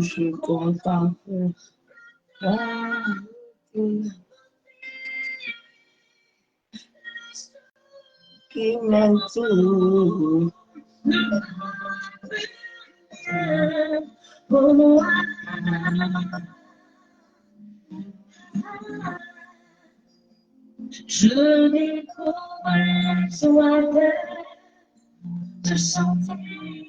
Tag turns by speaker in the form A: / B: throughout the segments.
A: Je contemple qui m'aime tout. Je découvre soit de chanter,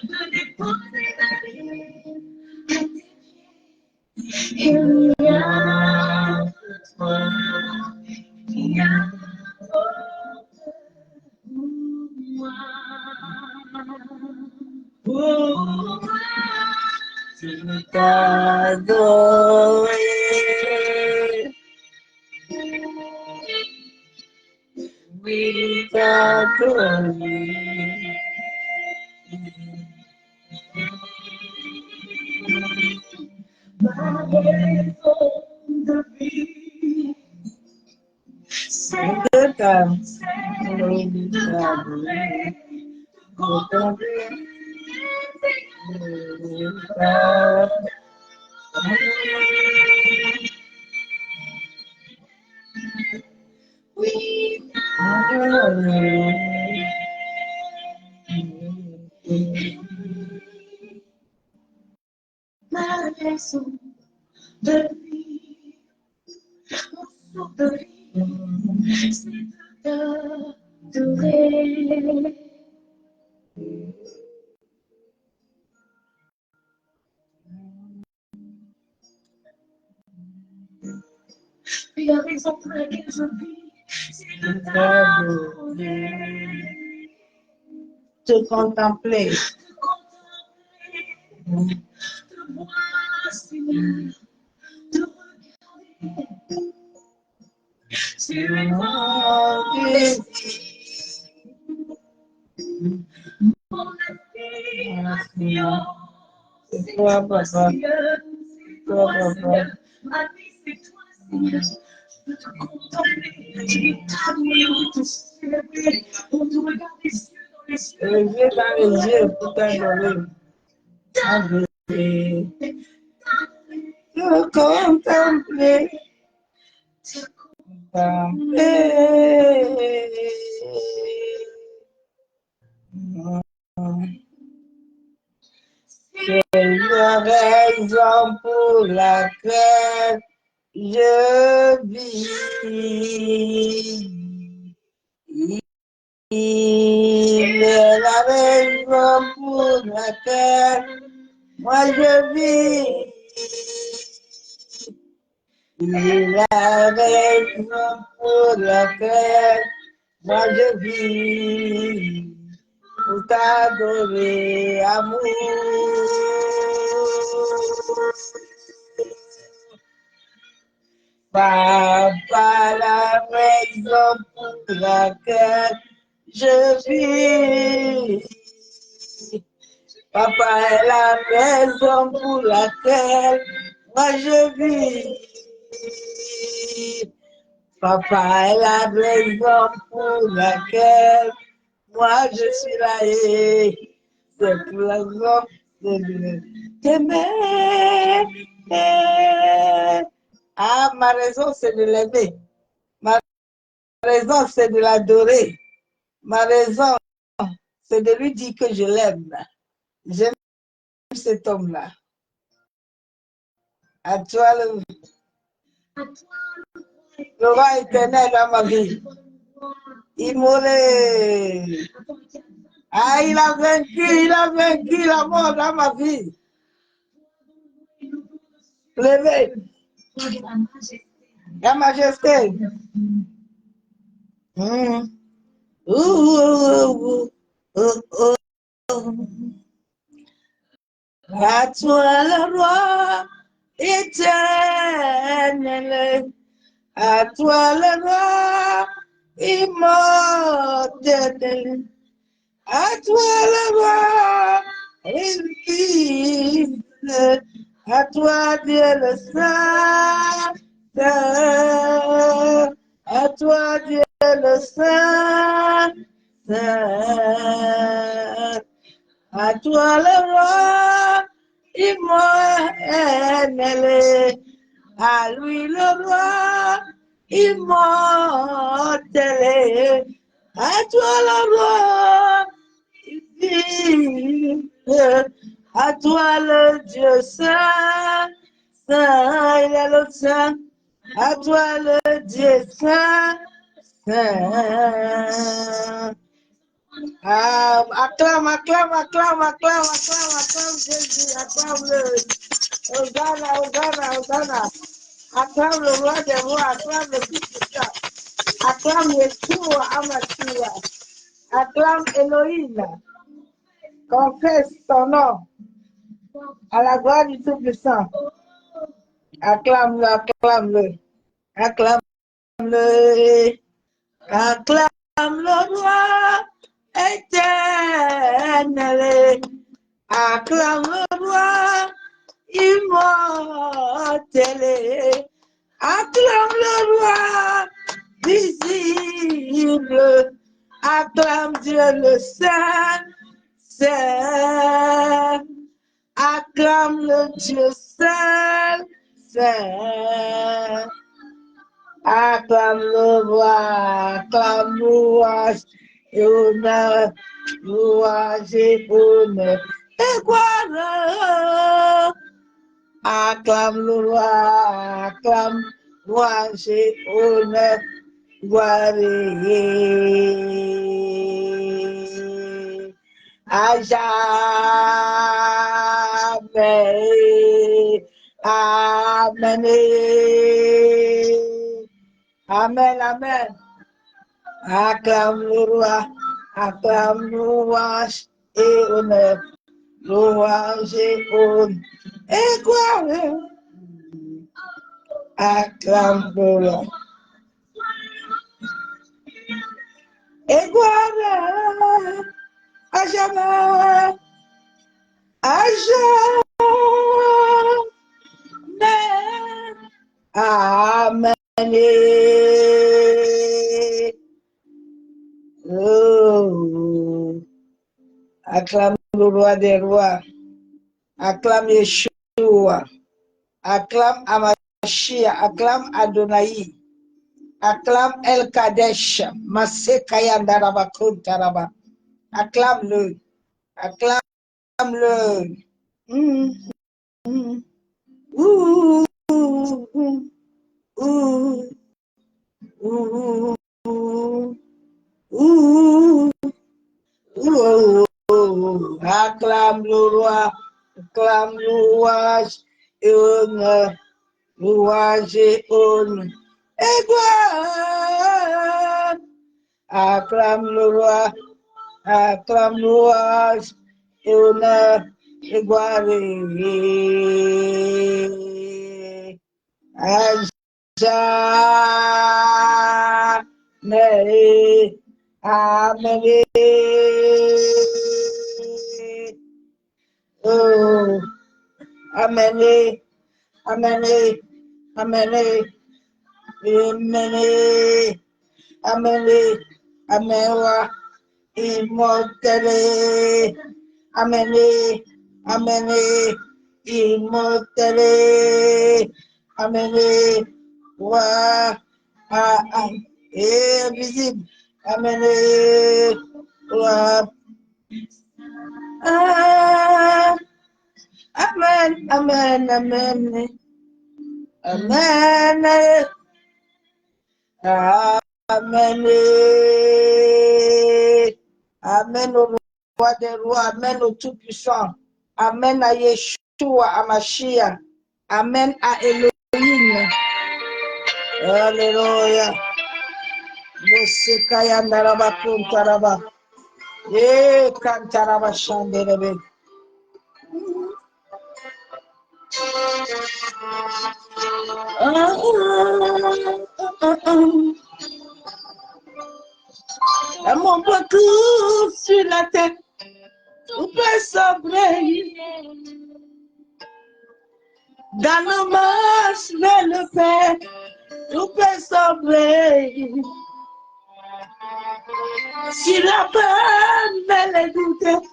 A: de déposer ma vie. Il n'y a que toi qui as moi. Pour moi, je veux t'adorer. Oui, t'adorer. Ma raison de vie, c'est de t'adorer, de contempler. Oui, t'adorer. Ma raison de vie, mon souffle de vie, c'est de t'adorer. Puis la raison pour laquelle je vis, c'est de t'adorer. Te contempler. Te voir, Seigneur, te regarder. Tu es mon Messie, mon inspiration. C'est toi, papa. C'est toi, Seigneur. Ma vie, c'est toi, Seigneur. Je veux te contempler, je veux t'admirer, te célébrer, pour te regarder les yeux dans les yeux. Les yeux dans les yeux pour t'adorer. T'adorer. Te contempler. Te contempler. C'est la raison pour laquelle je vis. Il est la raison pour laquelle moi je vis. Il est la raison pour laquelle moi je vis. Pour t'adorer, amour. Papa, la raison pour laquelle je vis. Papa est la raison pour laquelle moi je vis. Papa est la raison pour laquelle moi je suis là et c'est pour la raison de t'aimer. Ah, ma raison c'est de l'aimer. Ma raison c'est de l'adorer. Ma raison c'est de lui dire que je l'aime. J'aime cet homme-là. À toi le roi éternel dans ma vie. Immolé. Ah, il a vaincu la mort dans ma vie. Levé. La majesté. À toi le roi éternel. À toi le roi immortel. À toi le roi invisible. À toi Dieu le Saint. À toi Dieu le Saint. À toi le roi immortel. À lui le roi immortel. À toi le roi invisible. À toi le Dieu saint. Saint, il est le saint. À toi le Dieu saint. Saint. Acclame Jésus, acclame-le. Hosanna. Acclame le roi des rois, acclame le fils de Dieu. Acclame Yeshua Amashia. Acclame Elohim. Confesse ton nom à la gloire du Tout-Puissant. Acclame-le. Acclame-le. Acclame le roi éternel. Acclame le roi immortel. Acclame le roi visible. Acclame Dieu le Saint. Acclame le Dieu Saint. Acclame le roi, acclame louange et honneur, louange et honneur et gloire. Acclame le roi, acclame louange et honneur, gloire à jamais. Amen. Amen. Acclame le roi, acclame louange et honneur, louange et honneur et gloire. Acclame le roi et gloire à jamais, à jamais. Amen. Oh. Acclame le roi des rois. Acclame Yeshua. Acclame Amashia. Acclame Adonai. Acclame El Kadesh. Masekayandaraба Kuntaraba. Acclame-le. Acclame-le. Acclame le roi, acclame louange et honneur, louange et honneur et gloire. Acclame le roi, acclame louange et honneur et gloire. À jamais. Amen. Oh, amen. Amen. Amen. Amen. Immortelle. Amen. Amen. Immortelle. Amen. Wa. Invisible. Amen. Wa. Amen. Amen. Amen. Amen. Amen. Amen au roi des rois. Amen au Tout-Puissant. Amen à Yeshua, à Mashiach. Amen à Elohim. Alléluia. Mosekaya Naraba Kuntaraba. Kantaraba Shanderebe. À mon parcours sur la terre, tout peut sombrer. Dans nos marches vers le Père, tout peut sombrer. Si la peur met les doutes,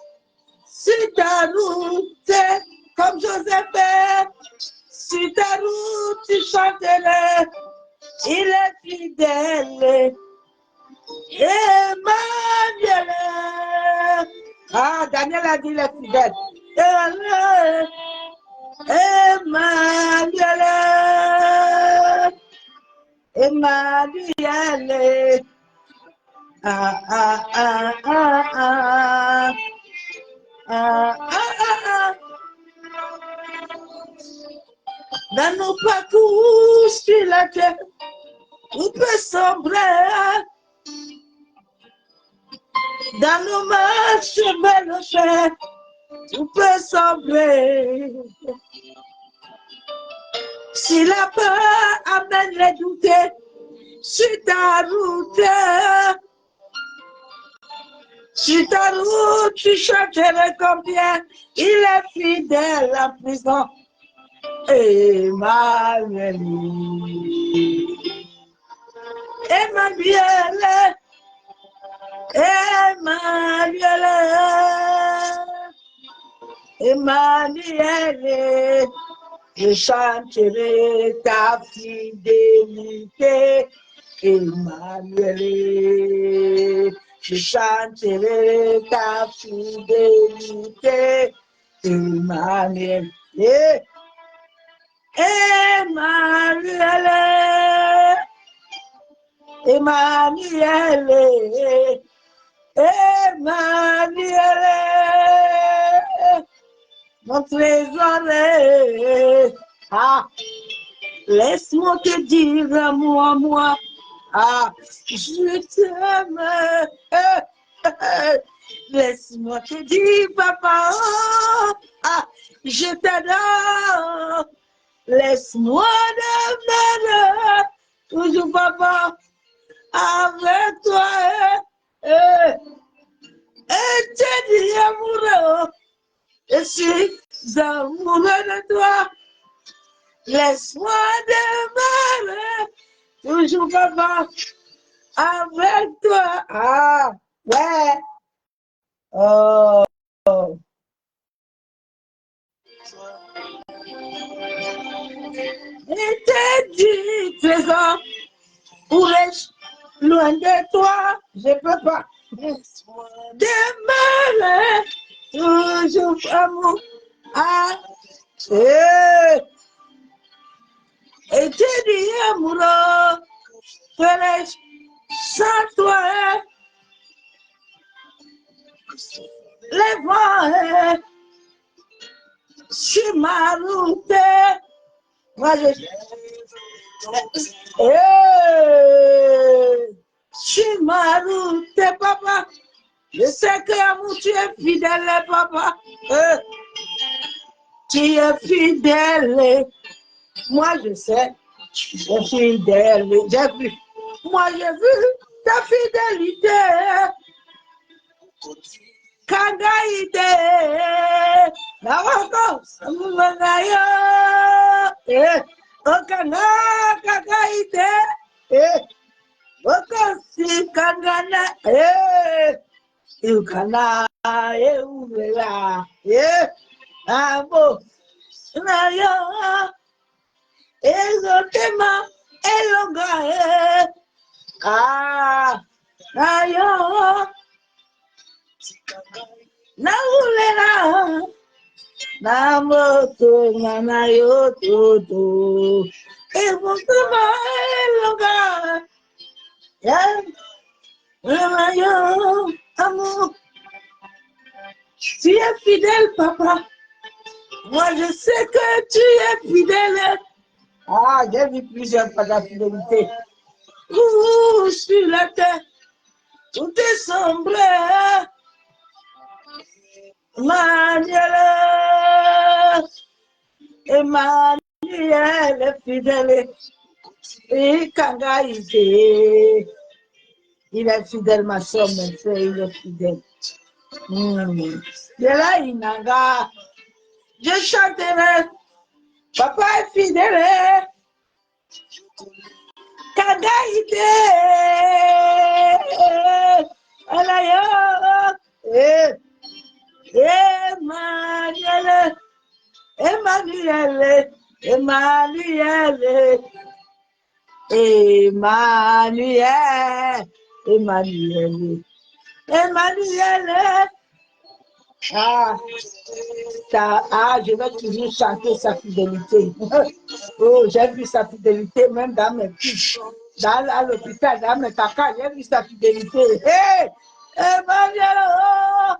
A: sur ta route, comme Joseph fait, sur ta route tu chanteras, il est fidèle. Emmanuel. Ah, Daniel a dit il est fidèle. Emmanuel. Emmanuel. Dans nos parcours sur la terre, on peut sombrer. Dans nos marches vers le fer, on peut sombrer. Si la peur amène les doutes sur ta route, tu chanteras combien il est fidèle à prison. Emmanuel. Emmanuel. Emmanuel. Emmanuel. Je chanterai ta fidélité, Emmanuel. Je chanterai ta fidélité, Emmanuel. Emmanuel. Emmanuel. Emmanuel. Mon trésor, laisse-moi te dire, moi, je t'aime. Laisse-moi te dire, papa, je t'adore. Laisse-moi demeurer toujours, papa, avec toi. Et te dis amoureux. Je suis amoureux de toi. Laisse-moi demeurer toujours, papa, avec toi. Ouais. Oh. Et te dis, trésor, où est-je loin de toi? Je peux pas. Laisse-moi demeurer toujours, amour. Et tu dis, amoureux, ferais-je sans toi? Les vents sur ma route. Moi, sur ma route, papa. Je sais que amour, tu es fidèle, papa. Tu es fidèle. Moi, je sais, tu es fidèle. J'ai vu. Moi, j'ai vu ta fidélité. Kagaïté. La vacances. Kagaïté. Kangana, Ukana, Euvela, Abo, Nayo, Ezotema, Elonga, Nayo, Naulera, Namoto, Nanayo, Toto, Ezotema, Elonga, Nayo, Amour. Tu es fidèle, papa. Moi, je sais que tu es fidèle. J'ai vu plusieurs fois la fidélité. Sur la terre, tout est sombre. Emmanuel, Emmanuel est fidèle. Et Kangaïté, il est fidèle, ma soeur, mon frère, il est fidèle. De là, Inaga, je chanterai. Papa est fidèle. Kagaïté, Alayo, Emmanuel, Emmanuel, Emmanuel, Emmanuel, Emmanuel, Emmanuel. Je vais toujours chanter sa fidélité. Oh, j'ai vu sa fidélité même dans mes filles. À l'hôpital, dans mes caca, j'ai vu sa fidélité. Hey, Emmanuel, oh,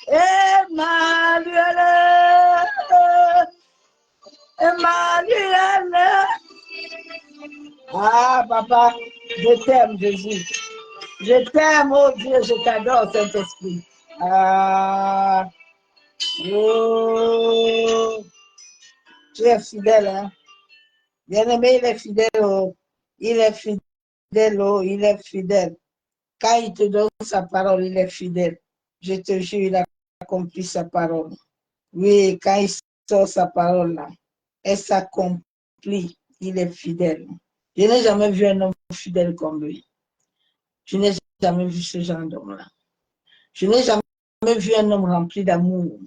A: Emmanuel, Emmanuel. Papa, je t'aime, Jésus. Je t'aime, oh Dieu, je t'adore, Saint-Esprit. Oh, tu es fidèle, hein? Bien-aimé, il est fidèle, oh. Il est fidèle, oh, il est fidèle. Quand il te donne sa parole, il est fidèle. Je te jure, il a accompli sa parole. Oui, quand il sort sa parole, là, elle s'accomplit. Il est fidèle. Je n'ai jamais vu un homme fidèle comme lui. Je n'ai jamais vu ce genre d'homme-là. Je n'ai jamais vu un homme rempli d'amour.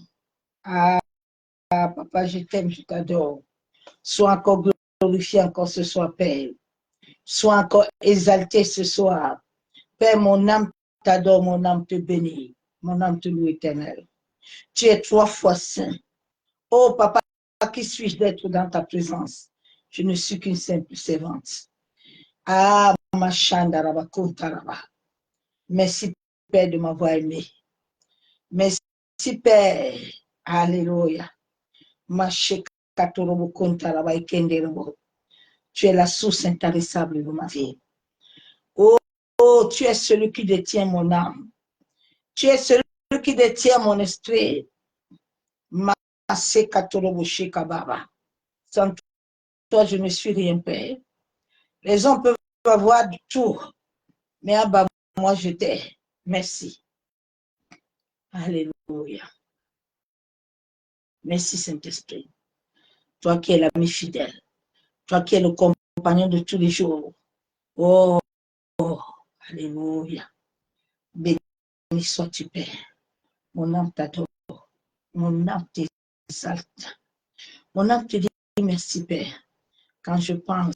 A: Papa, je t'aime, je t'adore. Sois encore glorifié encore ce soir, Père. Sois encore exalté ce soir. Père, mon âme t'adore, mon âme te bénit. Mon âme te loue éternel. Tu es 3 fois saint. Oh, papa, qui suis-je d'être dans ta présence? Je ne suis qu'une simple servante. Ma chandaraba, kontaraba. Merci, Père, de m'avoir aimé. Merci, Père. Alléluia. Ma shekatorobo, kontaraba, ekenderebo. Tu es la source intarissable de ma vie. Oh, tu es celui qui détient mon âme. Tu es celui qui détient mon esprit. Sans toi, je ne suis rien, Père. Les hommes peuvent avoir du tout, mais en bas, moi, je t'ai. Merci. Alléluia. Merci, Saint-Esprit. Toi qui es l'ami fidèle. Toi qui es le compagnon de tous les jours. Oh, alléluia. Béni sois-tu, Père. Mon âme t'adore. Mon âme t'exalte. Mon âme te dit merci, Père. Quand je pense,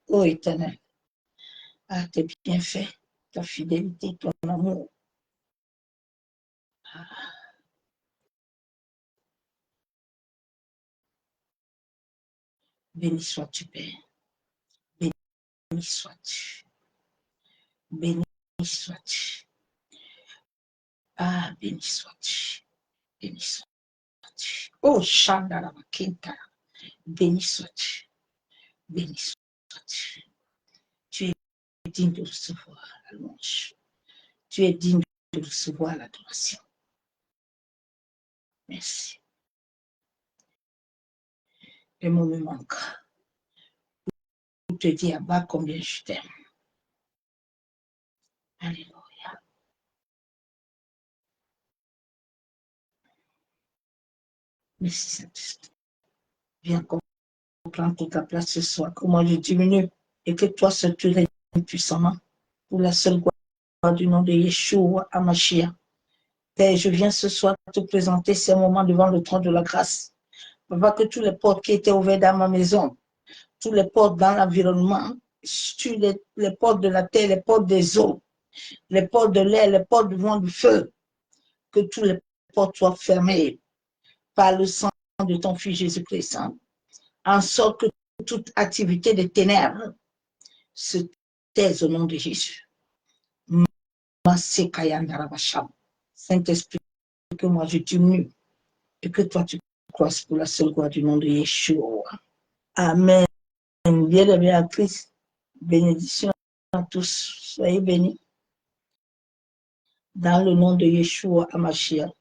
A: ô Éternel, à tes bienfaits, ta fidélité, ton amour. Béni sois-tu, Père. Béni sois-tu. Béni sois-tu. Béni sois-tu. Béni sois-tu. Oh, Shandarama Kinta. Béni sois-tu. Béni sois-tu. Tu es digne de recevoir la louange. Tu es digne de recevoir l'adoration. Merci. Les mots me manquent pour te dire à bas combien je t'aime. Alléluia. Merci, Saint-Esprit. Viens comprendre toute ta place ce soir. Comment je diminue et que toi, seul tu règnes puissamment pour la seule gloire du nom de Yeshua HaMashiach. Père, je viens ce soir te présenter ces moments devant le trône de la grâce. Papa, que tous les portes qui étaient ouvertes dans ma maison, tous les portes dans l'environnement, sur les portes de la terre, les portes des eaux, les portes de l'air, les portes du vent, du feu, que tous les portes soient fermées par le sang de ton Fils Jésus-Christ, en sorte que toute activité des ténèbres se taise au nom de Jésus. Saint-Esprit, que moi je diminue et que toi tu croisses pour la seule gloire du nom de Yeshua. Amen. Bien-aimés à Christ, bénédiction à tous. Soyez bénis. Dans le nom de Yeshua HaMashiach.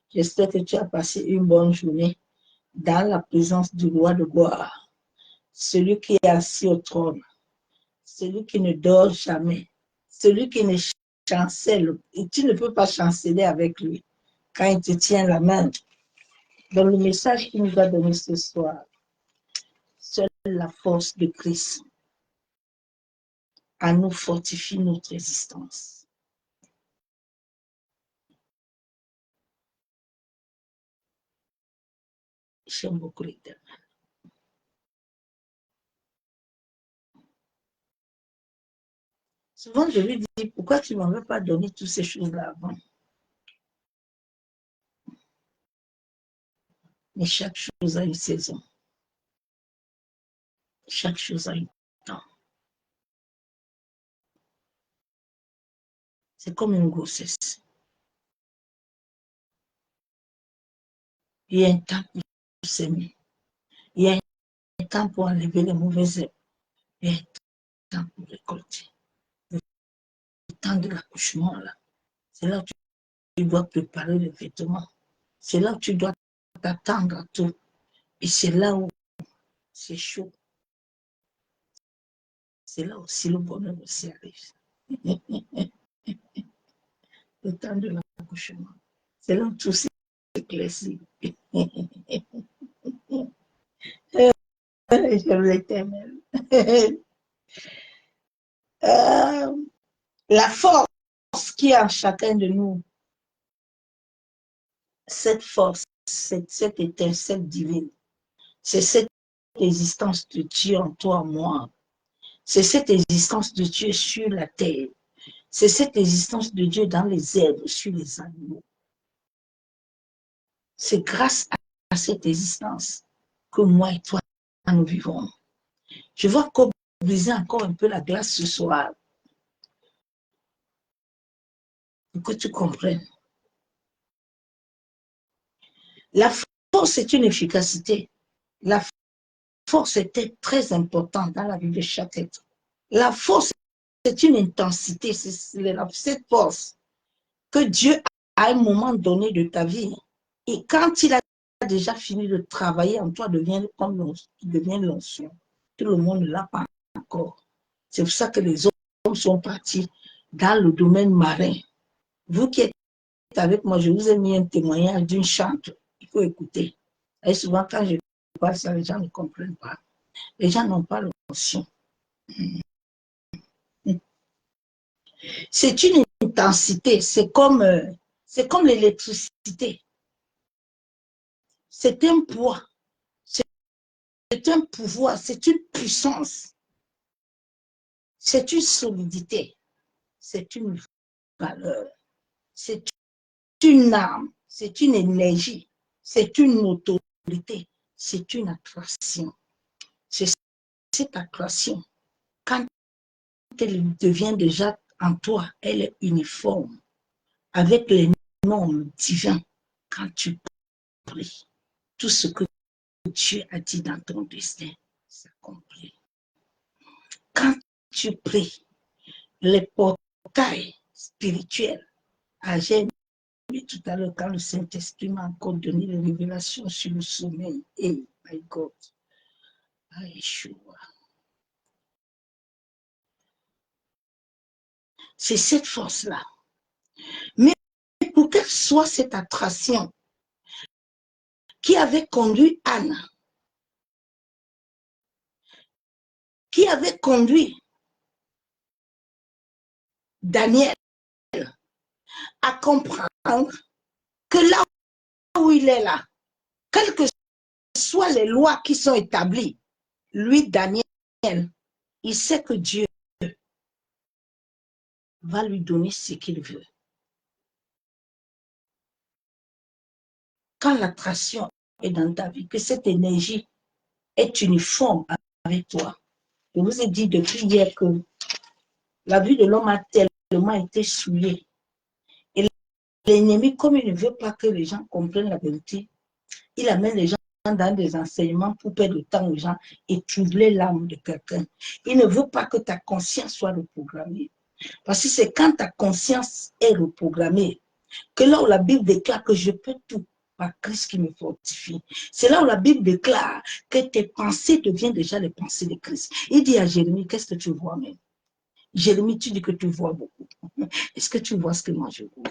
A: J'espère que tu as passé une bonne journée dans la présence du roi de gloire, celui qui est assis au trône, celui qui ne dort jamais, celui qui ne chancelle, et tu ne peux pas chanceler avec lui quand il te tient la main. Dans le message qu'il nous a donné ce soir, seule la force de Christ à nous fortifie notre existence. J'aime beaucoup l'Éternel. Souvent, je lui dis, pourquoi tu ne m'avais pas donné toutes ces choses-là avant? Mais chaque chose a une saison. Chaque chose a un temps. C'est comme une grossesse. Il y a un temps pour s'aimer. Il y a un temps pour enlever les mauvaises herbes. Il y a un temps pour récolter. Le temps de l'accouchement, là, c'est là où tu dois préparer les vêtements. C'est là où tu dois t'attendre à tout. Et c'est là où c'est chaud. C'est là aussi le bonheur aussi arrive. Le temps de l'accouchement. C'est là où tout s'éclaircit. J'aime l'Éternel. La force qui est en chacun de nous, cette force, cette étincelle divine, c'est cette existence de Dieu en toi, en moi. C'est cette existence de Dieu sur la terre. C'est cette existence de Dieu dans les herbes, sur les animaux. C'est grâce à cette existence que moi et toi, nous vivons. Je vois qu'on briser encore un peu la glace ce soir. Pour que tu comprennes. La force est une efficacité. La force était très importante dans la vie de chaque être. La force est une intensité. C'est cette force que Dieu, à un moment donné de ta vie, et quand il a déjà fini de travailler en toi, devient l'onction. Tout le monde ne l'a pas encore. C'est pour ça que les hommes sont partis dans le domaine marin. Vous qui êtes avec moi, je vous ai mis un témoignage d'une chante. Il faut écouter. Et souvent, quand je parle ça, les gens ne comprennent pas. Les gens n'ont pas l'onction. C'est une intensité. C'est comme l'électricité. C'est un poids. C'est un pouvoir. C'est une puissance. C'est une solidité. C'est une valeur. C'est une âme. C'est une énergie. C'est une autorité. C'est une attraction. C'est cette attraction. Quand elle devient déjà en toi, elle est uniforme avec les normes divines. Quand tu pries, tout ce que Dieu a dit dans ton destin s'accomplit. Quand tu pries, les portails spirituels, j'ai dit tout à l'heure quand le Saint-Esprit m'a encore donné les révélations sur le sommeil. Hey, my God, Yeshua. C'est cette force-là. Mais pour qu'elle soit cette attraction qui avait conduit Anne, qui avait conduit Daniel à comprendre que là où il est là, quelles que soient les lois qui sont établies, lui, Daniel, il sait que Dieu va lui donner ce qu'il veut. Quand l'attraction est dans ta vie, que cette énergie est uniforme avec toi. Je vous ai dit depuis hier que la vie de l'homme a tellement été souillée. Et l'ennemi, comme il ne veut pas que les gens comprennent la vérité, il amène les gens dans des enseignements pour perdre le temps aux gens et troubler l'âme de quelqu'un. Il ne veut pas que ta conscience soit reprogrammée. Parce que c'est quand ta conscience est reprogrammée que là où la Bible déclare que je peux tout par Christ qui me fortifie. C'est là où la Bible déclare que tes pensées deviennent déjà les pensées de Christ. Il dit à Jérémie, qu'est-ce que tu vois même? Jérémie, tu dis que tu vois beaucoup. Est-ce que tu vois ce que moi je vois?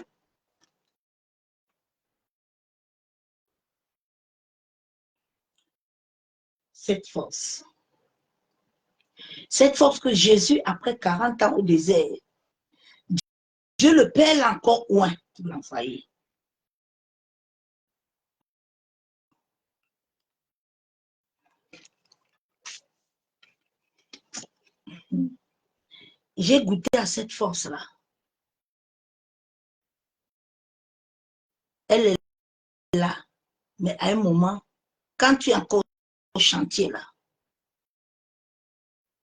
A: Cette force que Jésus, après 40 ans au désert, Dieu le Père l'a encore loin pour l'envoyer. J'ai goûté à cette force-là. Elle est là. Mais à un moment, quand tu es encore au chantier là,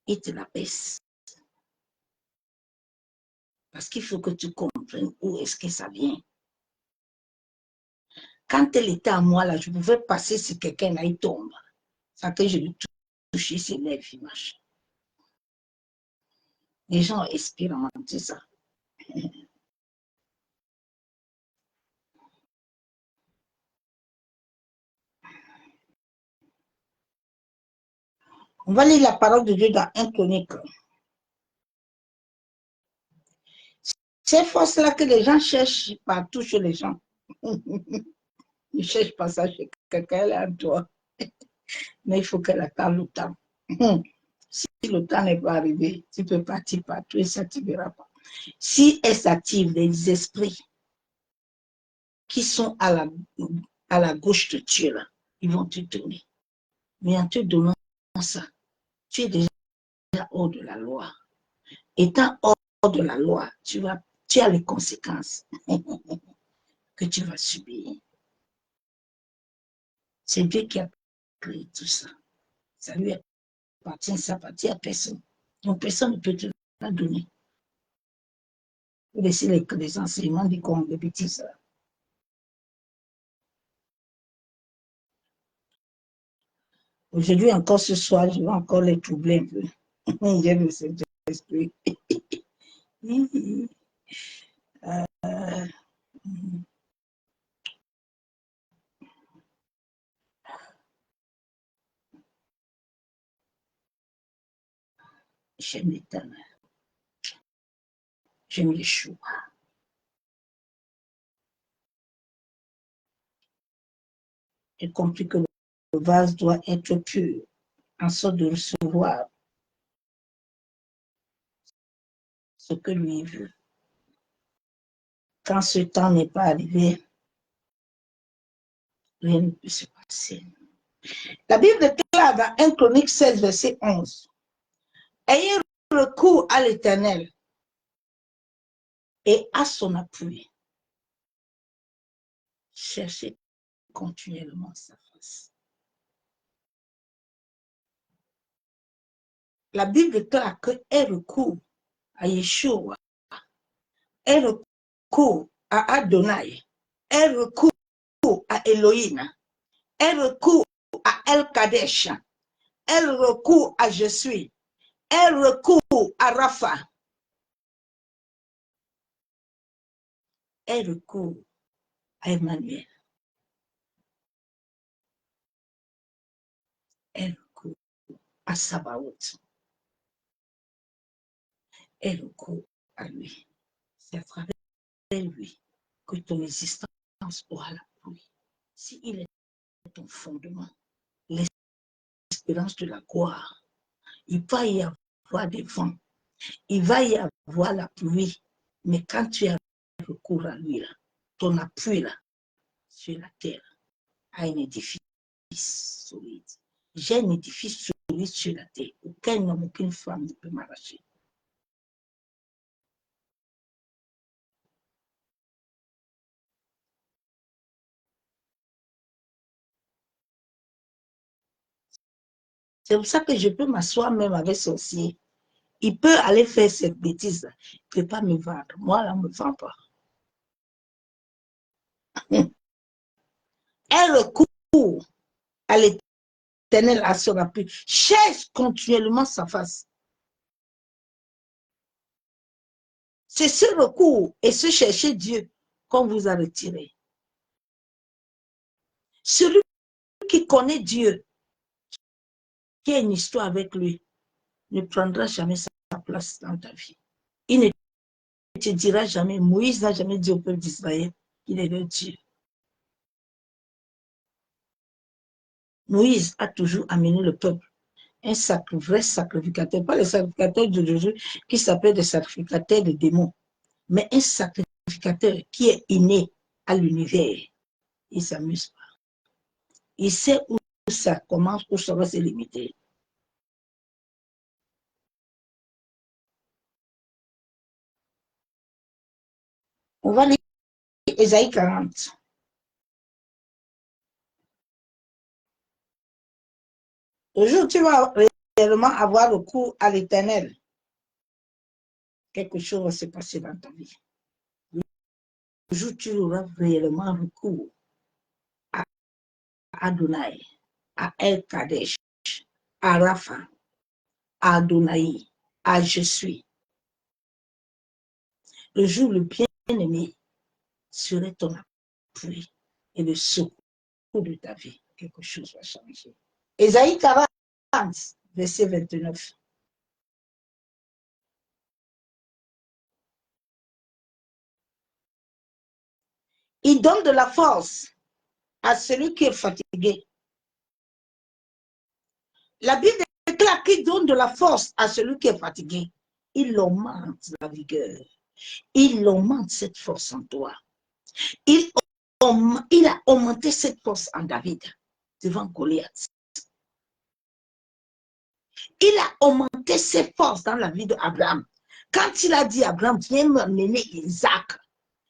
A: il te la baisse. Parce qu'il faut que tu comprennes où est-ce que ça vient. Quand elle était à moi là, je pouvais passer sur quelqu'un là, il tombe. Ça que je lui touche, ses lèvres, il marche. Les gens expérimentent ça. On va lire la parole de Dieu dans 1 Chronique. Ces forces-là que les gens cherchent partout chez les gens. Ils ne cherchent pas ça chez quelqu'un, elle est en toi. Mais il faut qu'elle attende le temps. Si le temps n'est pas arrivé, tu peux partir partout et ça ne te verra pas. Si elle s'active, les esprits qui sont à la gauche de Dieu, là, ils vont te donner. Mais en te donnant ça, tu es déjà hors de la loi. Étant hors de la loi, tu as les conséquences que tu vas subir. C'est Dieu qui a créé tout ça. Ça lui appartient, ça appartient à personne. Donc personne ne peut te la donner. Vous laissez les enseignements des contes, des bêtises. Aujourd'hui encore ce soir, je vais encore les troubler un peu. J'aime le Saint-Esprit. J'aime l'Éternel. J'aime les choux. J'ai compris que le vase doit être pur, en sorte de recevoir ce que lui veut. Quand ce temps n'est pas arrivé, rien ne peut se passer. La Bible déclare dans 1 Chronique 16, verset 11, ayez recours à l'Éternel et à son appui. Cherchez continuellement sa face. La Bible déclare qu'elle recourt à Yeshua, elle recourt à Adonai, elle recourt à Elohim, elle recourt à El Kadesh, elle recourt à Je suis, elle recourt à Rapha, elle recourt à Emmanuel, elle recourt à Sabaoth, elle recourt à lui. C'est à travers lui que ton existence aura la pluie. S'il est ton fondement, l'espérance de la gloire, il va y avoir des vents, il va y avoir la pluie, Mais quand tu as recours à lui, là, ton appui là, sur la terre, a un édifice solide. J'ai un édifice solide sur la terre, auquel homme, aucune femme ne peut m'arracher. C'est pour ça que je peux m'asseoir même avec sorcier. Il peut aller faire cette bêtise. Il ne peut pas me vendre. Moi, là, on ne me vend pas. Un recours à l'éternel, à son appui. Cherche continuellement sa face. C'est ce recours et ce chercher Dieu qu'on vous a retiré. Celui qui connaît Dieu, qui a une histoire avec lui, ne prendra jamais sa place dans ta vie. Il ne te dira jamais, Moïse n'a jamais dit au peuple d'Israël qu'il est leur Dieu. Moïse a toujours amené le peuple un vrai sacrificateur, pas les sacrificateurs de Jésus qui s'appellent des sacrificateurs de démons, mais un sacrificateur qui est inné à l'univers. Il ne s'amuse pas. Il sait où ça commence, où ça va se limiter. On va lire Ésaïe 40. Le jour où tu vas réellement avoir recours à l'Éternel, quelque chose va se passer dans ta vie. Le jour où tu auras réellement recours à Adonai, à El Kadesh, à Rapha, à Adonai, à Je suis. Le jour le bien-aimé serait ton appui et le secours de ta vie. Quelque chose va changer. Ésaïe 40, verset 29. Il donne de la force à celui qui est fatigué. La Bible déclare qu'il donne de la force à celui qui est fatigué. Il augmente la vigueur. Il augmente cette force en toi. Il a augmenté cette force en David devant Goliath. Il a augmenté ses forces dans la vie d'Abraham. Quand il a dit à Abraham, viens me mener Isaac,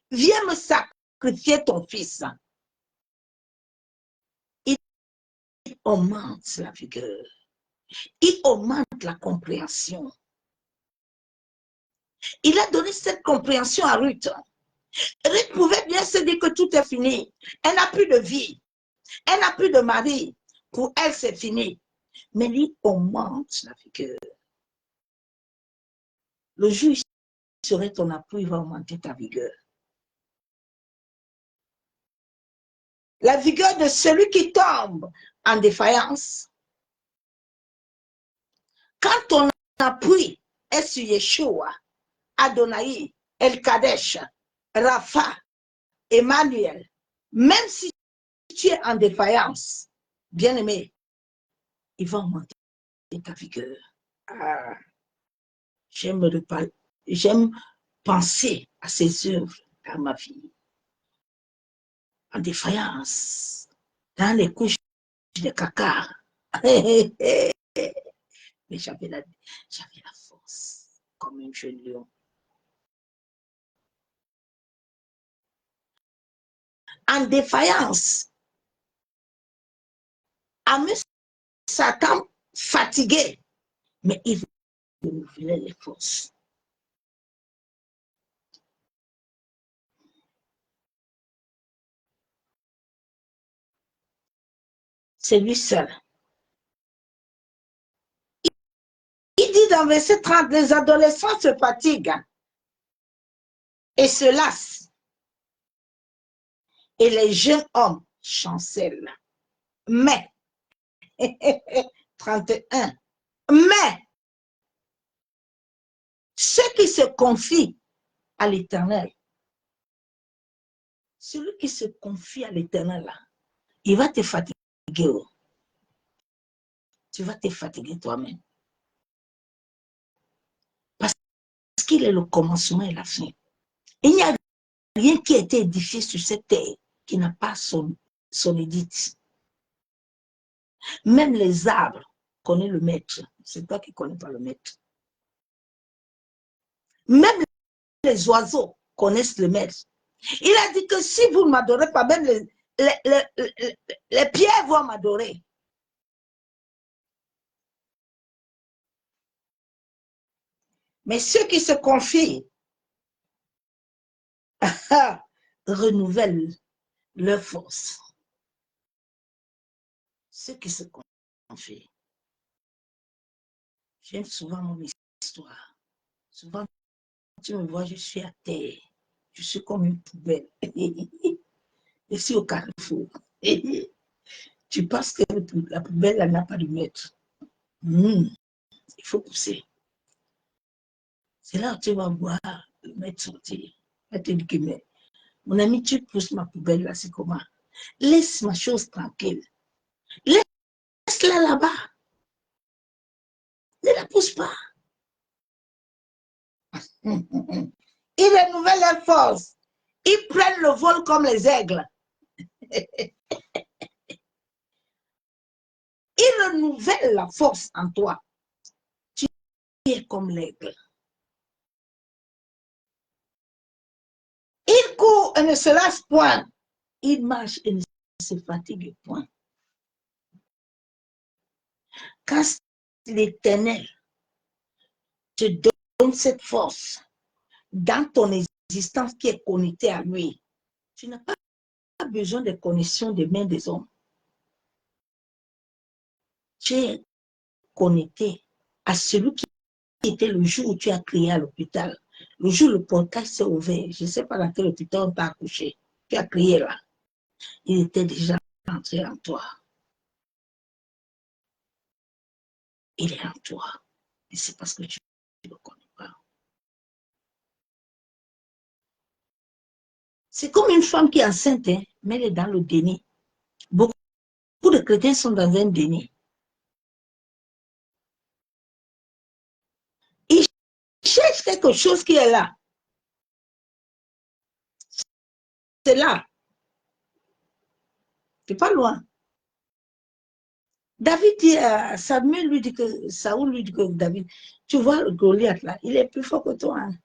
A: viens me sacrifier ton fils. Il augmente la vigueur. Il augmente la compréhension. Il a donné cette compréhension à Ruth. Ruth pouvait bien se dire que tout est fini. Elle n'a plus de vie. Elle n'a plus de mari. Pour elle, c'est fini. Mais lui augmente la vigueur. Le jour où serait ton appui, il va augmenter ta vigueur. La vigueur de celui qui tombe en défaillance. Quand ton appui est sur Yeshua, Adonai, El Kadesh, Rapha, Emmanuel, même si tu es en défaillance, bien-aimé, il va augmenter ta vigueur. Ah, j'aime penser à ces œuvres dans ma vie. En défaillance, dans les couches de caca. Mais j'avais la force, comme un jeune lion. En défaillance, Amos Satan fatigué, mais il renouvelait les forces. C'est lui seul. Il dit dans verset 30, les adolescents se fatiguent et se lassent, et les jeunes hommes chancellent. Mais, 31, mais, ceux qui se confient à l'Éternel, celui qui se confie à l'Éternel, il va te fatiguer. Tu vas te fatiguer toi-même. Parce qu'il est le commencement et la fin. Il n'y a rien qui a été édifié sur cette terre qui n'a pas son édite. Même les arbres connaissent le maître. C'est toi qui ne connais pas le maître. Même les oiseaux connaissent le maître. Il a dit que si vous ne m'adorez pas, même les pierres vont m'adorer. Mais ceux qui se confient renouvellent leur force. Ceux qui se confient. J'aime souvent mon histoire. Souvent, tu me vois, je suis à terre. Je suis comme une poubelle. Je suis au carrefour. Tu penses que la poubelle, elle n'a pas de maître. Il faut pousser. C'est là où tu vas voir le maître sortir. Elle te dit que, mais, mon ami, tu pousses ma poubelle là, c'est comment? Laisse ma chose tranquille. Laisse-la là-bas. Ne la pousse pas. Ils renouvellent leur force. Ils prennent le vol comme les aigles. Ils renouvellent la force en toi. Tu es comme l'aigle. Ils courent et ne se lassent point. Ils marchent et ne se fatiguent point. Quand l'Éternel te donne cette force dans ton existence qui est connectée à lui, tu n'as pas besoin de connexion des mains des hommes. Tu es connecté à celui qui était le jour où tu as crié à l'hôpital. Le jour où le portail s'est ouvert, je ne sais pas dans quel hôpital on t'a accouché. Tu as crié là. Il était déjà entré en toi. Il est en toi. Et c'est parce que tu ne le connais pas. C'est comme une femme qui est enceinte, hein, mais elle est dans le déni. Beaucoup de chrétiens sont dans un déni. Ils cherchent quelque chose qui est là. C'est là. C'est pas loin. David dit à Samuel, lui dit que Saoul lui dit que David, tu vois le Goliath là, il est plus fort que toi. Hein.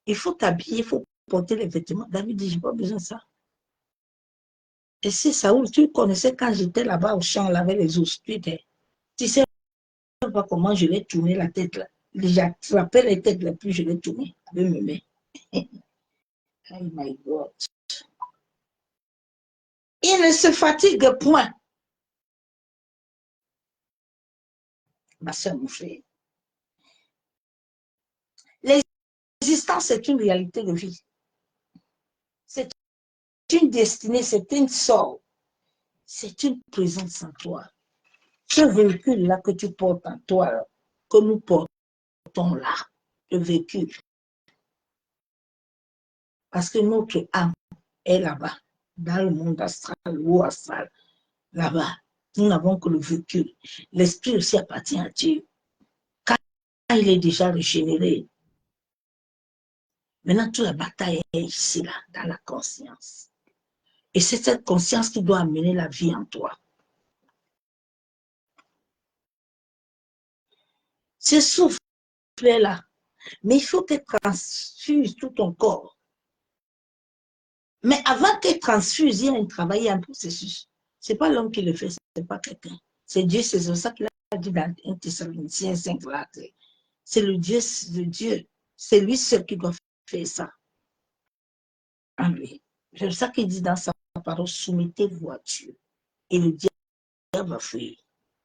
A: Il faut t'habiller, il faut porter les vêtements. David dit, j'ai pas besoin de ça. Et si Saoul, tu connaissais quand j'étais là-bas au champ, on lavait les os, tu sais pas comment je l'ai tourné la tête là. J'ai attrapé les têtes les plus, je l'ai tourné avec mes mains. Oh my God. Il ne se fatigue point. Ma soeur, mon frère. L'existence, c'est une réalité de vie. C'est une destinée, c'est une sorte. C'est une présence en toi. Ce véhicule-là que tu portes en toi, là, que nous portons là, le véhicule. Parce que notre âme est là-bas, dans le monde astral, ou astral, là-bas. Nous n'avons que le véhicule. L'esprit aussi appartient à Dieu. Quand il est déjà régénéré, maintenant toute la bataille est ici, là, dans la conscience. Et c'est cette conscience qui doit amener la vie en toi. Ce souffle-là, mais il faut qu'elle transfuse tout ton corps. Mais avant qu'elle transfuse, il y a un travail, il y a un processus. Ce n'est pas l'homme qui le fait, ce n'est pas quelqu'un. C'est Dieu, c'est ça qu'il a dit dans 1 Thessaloniciens 5, c'est le Dieu, c'est lui seul qui doit faire ça. En lui. C'est ça qu'il dit dans sa parole, soumettez-vous à Dieu. Et le diable va fuir.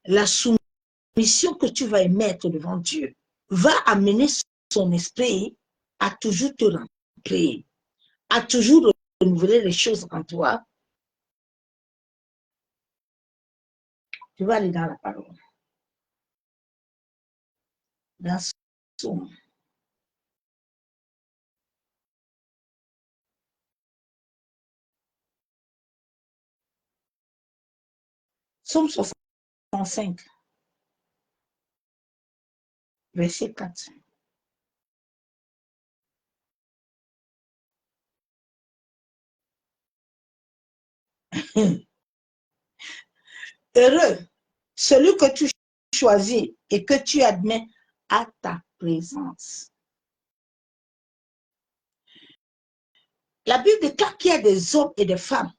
A: La soumission que tu vas émettre devant Dieu va amener son esprit à toujours te remplir, à toujours renouveler les choses en toi. Tu vas aller dans la parole. Dans Somme. Somme 65, verset 4. Heureux, celui que tu choisis et que tu admets à ta présence. La Bible déclare qu'il y a des hommes et des femmes.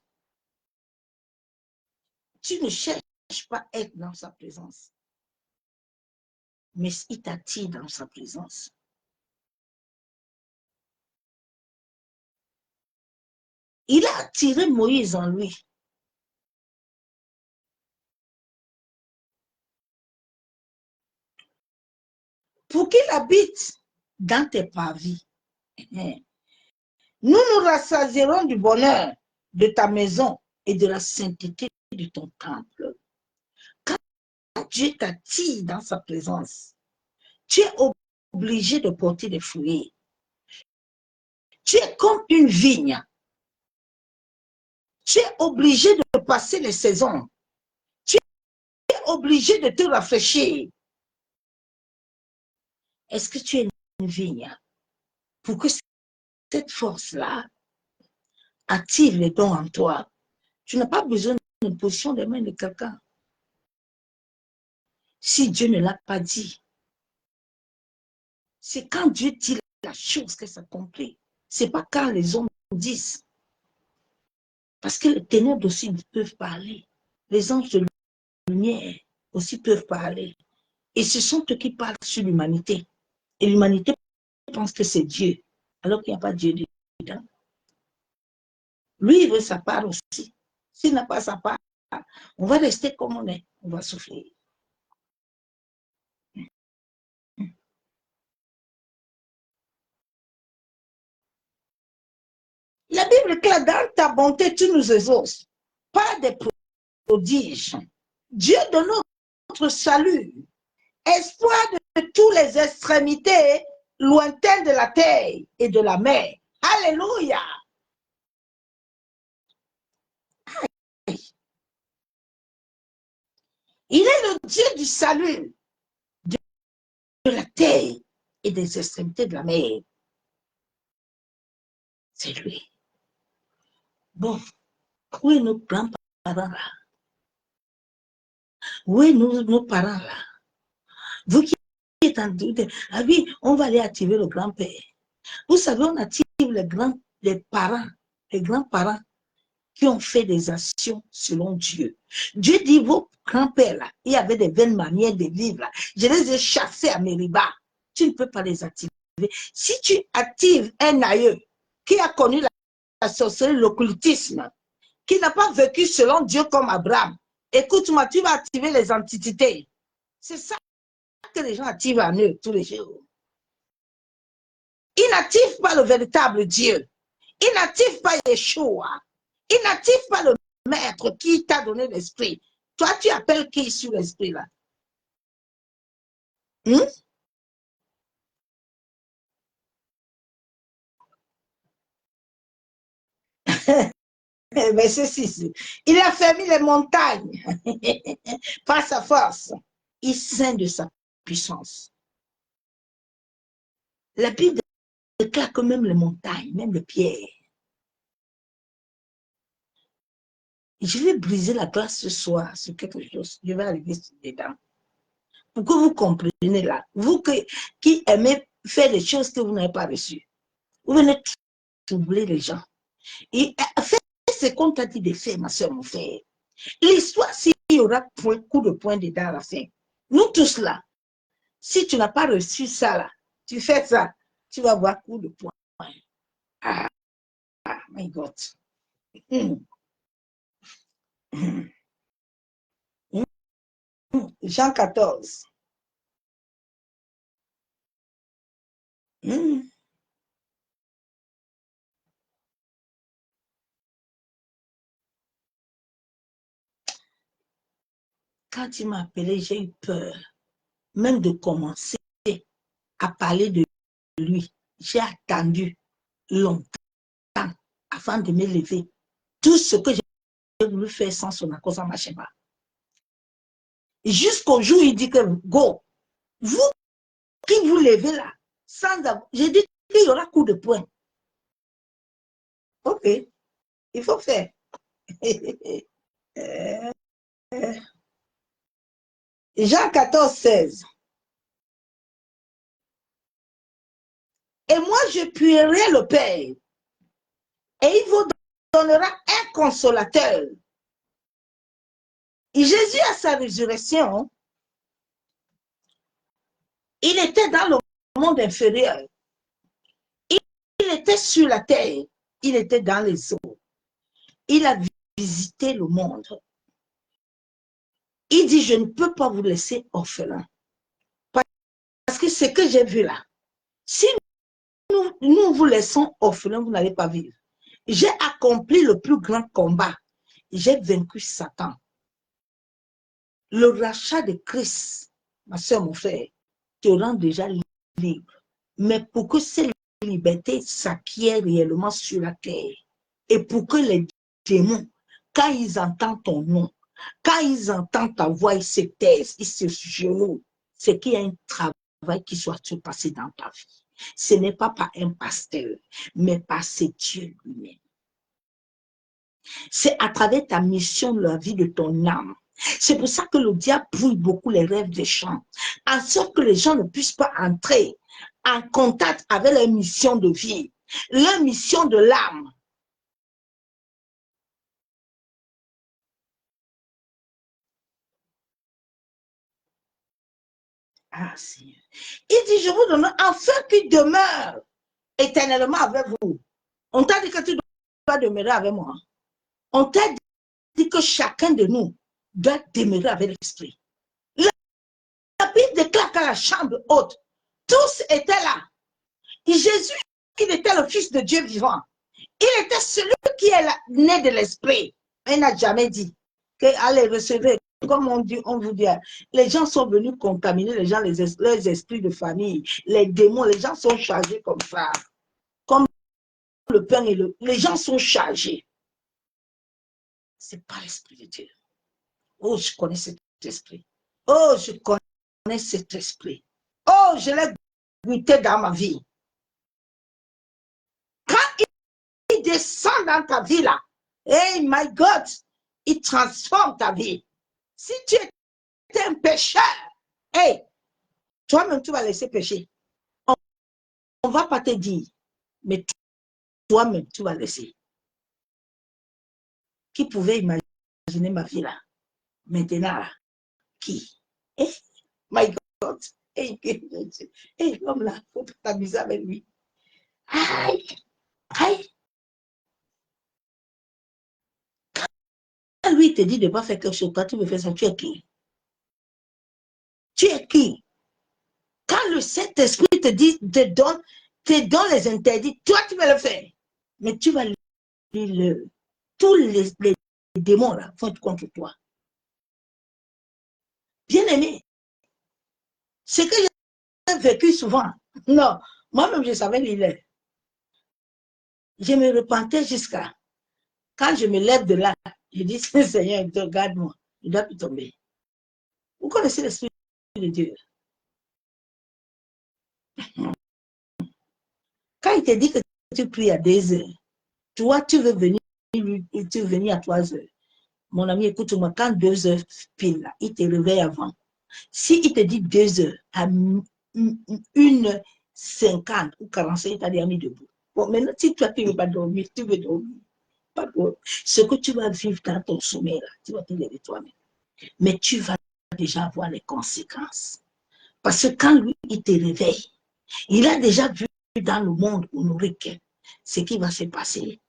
A: Tu ne cherches pas à être dans sa présence, mais il t'attire dans sa présence. Il a attiré Moïse en lui. Pour qu'il habite dans tes parvis. Nous nous rassasierons du bonheur de ta maison et de la sainteté de ton temple. Quand Dieu t'attire dans sa présence, tu es obligé de porter des fruits. Tu es comme une vigne. Tu es obligé de passer les saisons. Tu es obligé de te rafraîchir. Est-ce que tu es une vigne? Pour que cette force-là attire les dons en toi, tu n'as pas besoin d'une position des mains de quelqu'un. Si Dieu ne l'a pas dit, c'est quand Dieu dit la chose que ça s'accomplit. Ce n'est pas quand les hommes disent. Parce que les ténèbres aussi peuvent parler. Les anges de lumière aussi peuvent parler. Et ce sont eux qui parlent sur l'humanité. Et l'humanité pense que c'est Dieu, alors qu'il n'y a pas Dieu dedans. Lui, il veut sa part aussi. S'il n'a pas sa part, on va rester comme on est. On va souffrir. La Bible déclare, dans ta bonté, tu nous exauces. Pas des prodiges. Dieu de notre salut, espoir de toutes les extrémités lointaines de la terre et de la mer. Alléluia. Il est le Dieu du salut, de la terre et des extrémités de la mer. C'est lui. Bon, où est nos grands-parents là? Où est nos parents là? Vous qui êtes en doute, ah oui, on va aller activer le grand-père. Vous savez, on active les parents, les grands-parents qui ont fait des actions selon Dieu. Dieu dit, vos grands-pères là, il y avait des vaines manières de vivre là. Je les ai chassés à Mériba. Tu ne peux pas les activer. Si tu actives un aïeux qui a connu la sorcellerie, l'occultisme, qui n'a pas vécu selon Dieu comme Abraham, écoute-moi, tu vas activer les antiquités. C'est ça que les gens activent en eux tous les jours. Ils n'activent pas le véritable Dieu. Ils n'activent pas Yeshua. Ils n'activent pas le maître qui t'a donné l'esprit. Toi, tu appelles qui sur l'esprit là? Verset 6. Il a fermé les montagnes par sa force. Il scinde de sa puissance. La Bible déclare que même les montagnes, même les pierres. Je vais briser la glace ce soir sur quelque chose. Je vais arriver dedans. Pour que vous compreniez là. Vous qui aimez faire des choses que vous n'avez pas reçues. Vous venez troubler les gens. Et fais ce qu'on t'a dit de faire, ma soeur, mon frère. L'histoire, s'il y aura coup de poing dedans à la fin. Nous tous là, si tu n'as pas reçu ça là, tu fais ça, tu vas voir coup de poing. Ah, my God. Jean 14. Quand il m'a appelé, j'ai eu peur, même de commencer à parler de lui. J'ai attendu longtemps avant de me lever. Tout ce que j'ai voulu faire sans son accord, ça ne marchait pas. Jusqu'au jour où il dit que, go, vous qui vous levez là, sans avoir, j'ai dit qu'il y aura coup de poing. Ok, il faut faire. Jean 14, 16. Et moi, je prierai le Père, et il vous donnera un consolateur. Et Jésus, à sa résurrection, il était dans le monde inférieur. Il était sur la terre. Il était dans les eaux. Il a visité le monde. Il dit, je ne peux pas vous laisser orphelin. Parce que ce que j'ai vu là, si nous vous laissons orphelin, vous n'allez pas vivre. J'ai accompli le plus grand combat. J'ai vaincu Satan. Le rachat de Christ, ma soeur, mon frère, te rend déjà libre. Mais pour que cette liberté s'acquiert réellement sur la terre, et pour que les démons, quand ils entendent ton nom, quand ils entendent ta voix, ils se taisent, ils se genouillent, c'est qu'il y a un travail qui soit passé dans ta vie. Ce n'est pas par un pasteur, mais par ce Dieu lui-même. C'est à travers ta mission de la vie de ton âme. C'est pour ça que le diable brouille beaucoup les rêves des gens, en sorte que les gens ne puissent pas entrer en contact avec leur mission de vie, leur mission de l'âme. Ah, Seigneur. Il dit, je vous donne afin qu'il demeure éternellement avec vous. On t'a dit que tu dois demeurer avec moi. On t'a dit que chacun de nous doit demeurer avec l'Esprit. La Bible déclare qu'à la chambre haute, tous étaient là. Et Jésus, il était le Fils de Dieu vivant. Il était celui qui est né de l'Esprit. Il n'a jamais dit que allez recevoir, comme on vous dit, les gens sont venus contaminer les gens, leurs esprits de famille, les démons, les gens sont chargés comme ça. Comme le pain et les gens sont chargés. C'est pas l'Esprit de Dieu. Oh, je connais cet esprit. Oh, je connais cet esprit. Oh, je l'ai goûté dans ma vie. Quand il descend dans ta vie là, hey my God, il transforme ta vie. Si tu es un pécheur, hey, toi-même tu vas laisser pécher. On ne va pas te dire, mais toi-même tu vas laisser. Qui pouvait imaginer ma vie là? Maintenant, là, qui? Hey, my God, hey, l'homme là, il faut t'amuser avec lui. Aïe, aïe. Quand lui te dit de ne pas faire quelque chose, toi tu me fais ça, tu es qui? Tu es qui? Quand le Saint-Esprit te dit, te donne les interdits, toi tu vas le faire. Mais tu vas tous les démons là vont être contre toi. Bien-aimé, ce que j'ai vécu souvent, non, moi-même je savais lire. Je me repentais jusqu'à quand je me lève de là, je dis, Seigneur, regarde-moi, je dois plus tomber. Vous connaissez l'Esprit de Dieu. Quand il te dit que tu pries à 2 heures, toi, tu veux venir à 3 heures. Mon ami, écoute-moi, quand 2 heures pile, là, il te réveille avant. Si il te dit 2 heures, à 1h50 ou 45, il t'a dit, mis debout. Bon, maintenant, si toi, tu ne veux pas dormir, tu veux dormir. Pas dormir. Ce que tu vas vivre dans ton sommeil, là, tu vas te lever toi-même. Mais tu vas déjà avoir les conséquences. Parce que quand lui, il te réveille, il a déjà vu dans le monde où nous requête ce qui va se passer.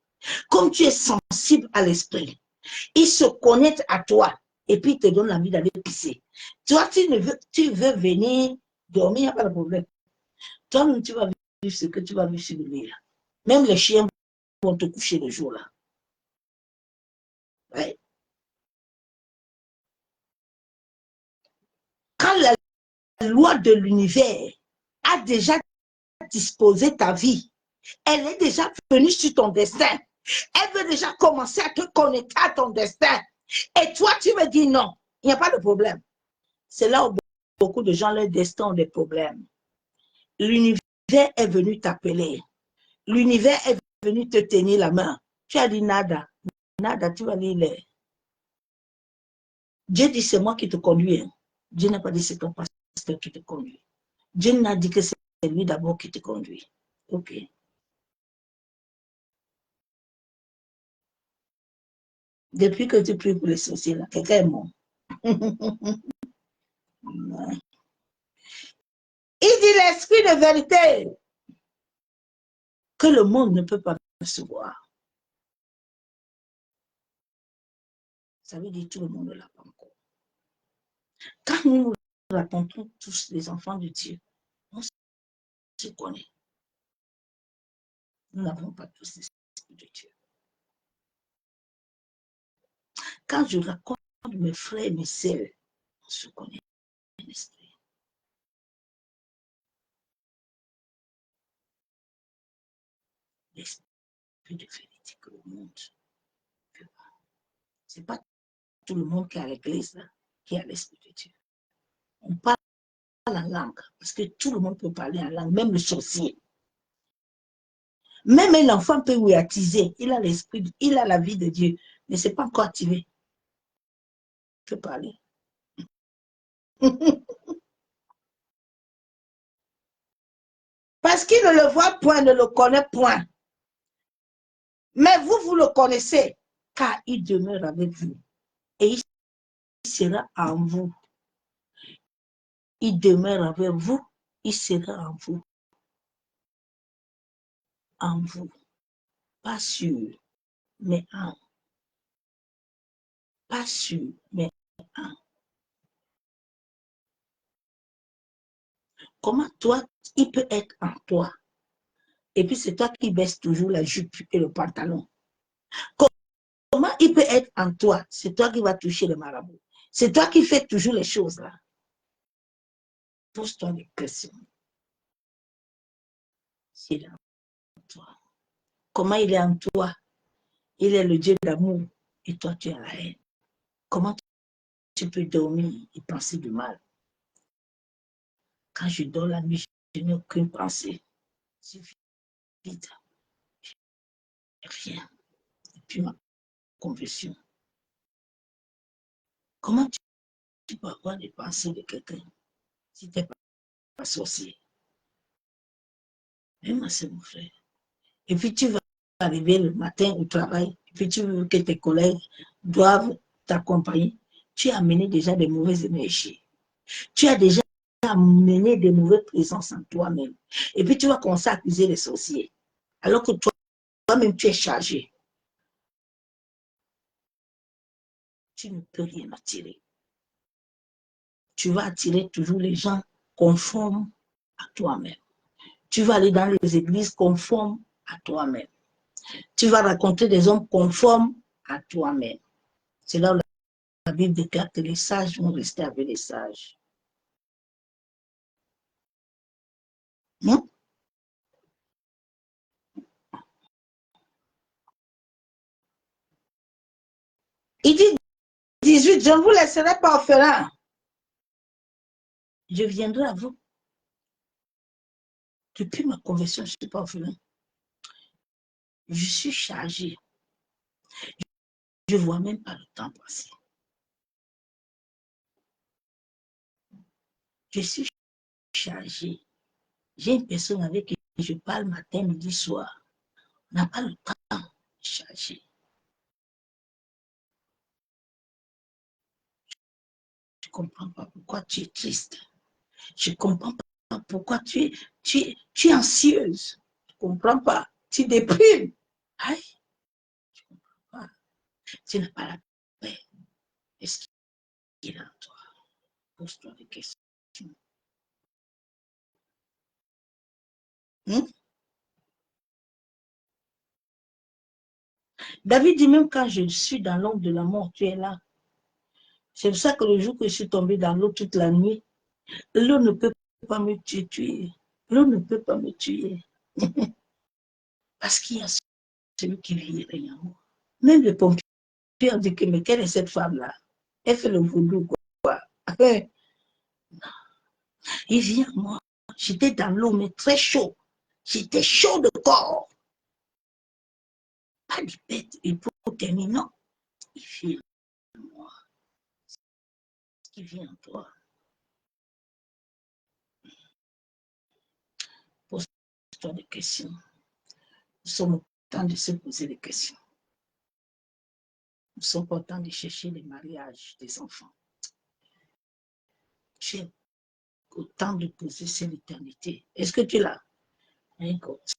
A: Comme tu es sensible à l'esprit, il se connecte à toi et puis il te donne l'envie d'aller pisser. Toi, tu veux venir dormir, il n'y a pas de problème. Toi-même, tu vas vivre ce que tu vas vivre sur lui. Même les chiens vont te coucher le jour là. Ouais. Quand la loi de l'univers a déjà disposé ta vie, elle est déjà venue sur ton destin. Elle veut déjà commencer à te connecter à ton destin. Et toi, tu me dis non, il n'y a pas de problème. C'est là où beaucoup de gens, leur destin ont des problèmes. L'univers est venu t'appeler. L'univers est venu te tenir la main. Tu as dit nada. nada, tu vas lire les... Dieu dit, c'est moi qui te conduis. Hein. Dieu n'a pas dit, c'est ton pasteur qui te conduit. Dieu n'a dit que c'est lui d'abord qui te conduit. Ok. Depuis que tu pries pour les sorciers, là, quelqu'un est mort. Il dit l'esprit de vérité que le monde ne peut pas recevoir. Ça veut dire tout le monde ne l'a pas encore. Quand nous racontons tous les enfants de Dieu, on se connaît. Nous n'avons pas tous l'esprit de Dieu. Quand je raconte mes frères et mes sœurs, on se connaît l'esprit. L'esprit de vérité que le monde ne peut pas. Ce n'est pas tout le monde qui est à l'église qui a l'esprit de Dieu. On parle en langue, parce que tout le monde peut parler en langue, même le sorcier. Même un enfant peut oui attiser. Il a l'esprit, il a la vie de Dieu, mais ce n'est pas encore activé. Il peut parler. Parce qu'il ne le voit point, ne le connaît point. Mais vous, vous le connaissez, car il demeure avec vous. Et il sera en vous. Il demeure avec vous, il sera en vous. En vous. Pas sûr, mais en. Pas sûr, mais en. Comment toi, il peut être en toi? Et puis c'est toi qui baisses toujours la jupe et le pantalon. Comment il peut être en toi? C'est toi qui vas toucher le marabout. C'est toi qui fais toujours les choses là. Pose-toi des questions. Il est en toi. Comment il est en toi? Il est le Dieu d'amour et toi tu es la haine. Comment tu peux dormir et penser du mal? Quand je dors la nuit, je n'ai aucune pensée. C'est vide. Rien. Et puis ma confession. Comment tu peux avoir des pensées de quelqu'un si tu n'es pas sorcier? Même c'est mon frère. Et puis tu vas arriver le matin au travail, et puis tu veux que tes collègues doivent t'accompagner. Tu as amené déjà des mauvaises énergies. Tu as déjà amené des mauvaises présences en toi-même. Et puis tu vas commencer à accuser les sorciers. Alors que toi-même, tu es chargé. Tu ne peux rien attirer. Tu vas attirer toujours les gens conformes à toi-même. Tu vas aller dans les églises conformes à toi-même. Tu vas rencontrer des hommes conformes à toi-même. C'est là où la Bible déclare que les sages vont rester avec les sages. Non? Il dit 18, je ne vous laisserai pas orphelin. Je viendrai à vous. Depuis ma conversion, je ne suis pas orphelin. Je suis chargé. Je ne vois même pas le temps passer. Je suis chargé. J'ai une personne avec qui je parle matin, midi, soir. On n'a pas le temps de charger. Je ne comprends pas pourquoi tu es triste. Je ne comprends pas pourquoi tu es anxieuse. Je ne comprends pas. Tu déprimes. Aïe, je ne comprends pas. Tu n'as pas la paix. Est-ce qu'il est en toi? Pose-toi des questions. David dit même quand je suis dans l'ombre de la mort, tu es là. C'est pour ça que le jour que je suis tombée dans l'eau toute la nuit, l'eau ne peut pas me tuer. L'eau ne peut pas me tuer. Parce qu'il y a celui qui vit rien en moi. Même les pompiers ont dit que, mais quelle est cette femme-là? Elle fait le voodoo, quoi. Il vient en moi. J'étais dans l'eau, mais très chaud. J'étais chaud de corps. Pas de bête. Et termine. Non, il vit en moi. Ce qui vit en toi. Pose-toi des questions. Nous sommes au temps de se poser des questions. Nous sommes au temps de chercher les mariages des enfants. J'ai autant de poser sur l'éternité. Est-ce que tu l'as? Écoute.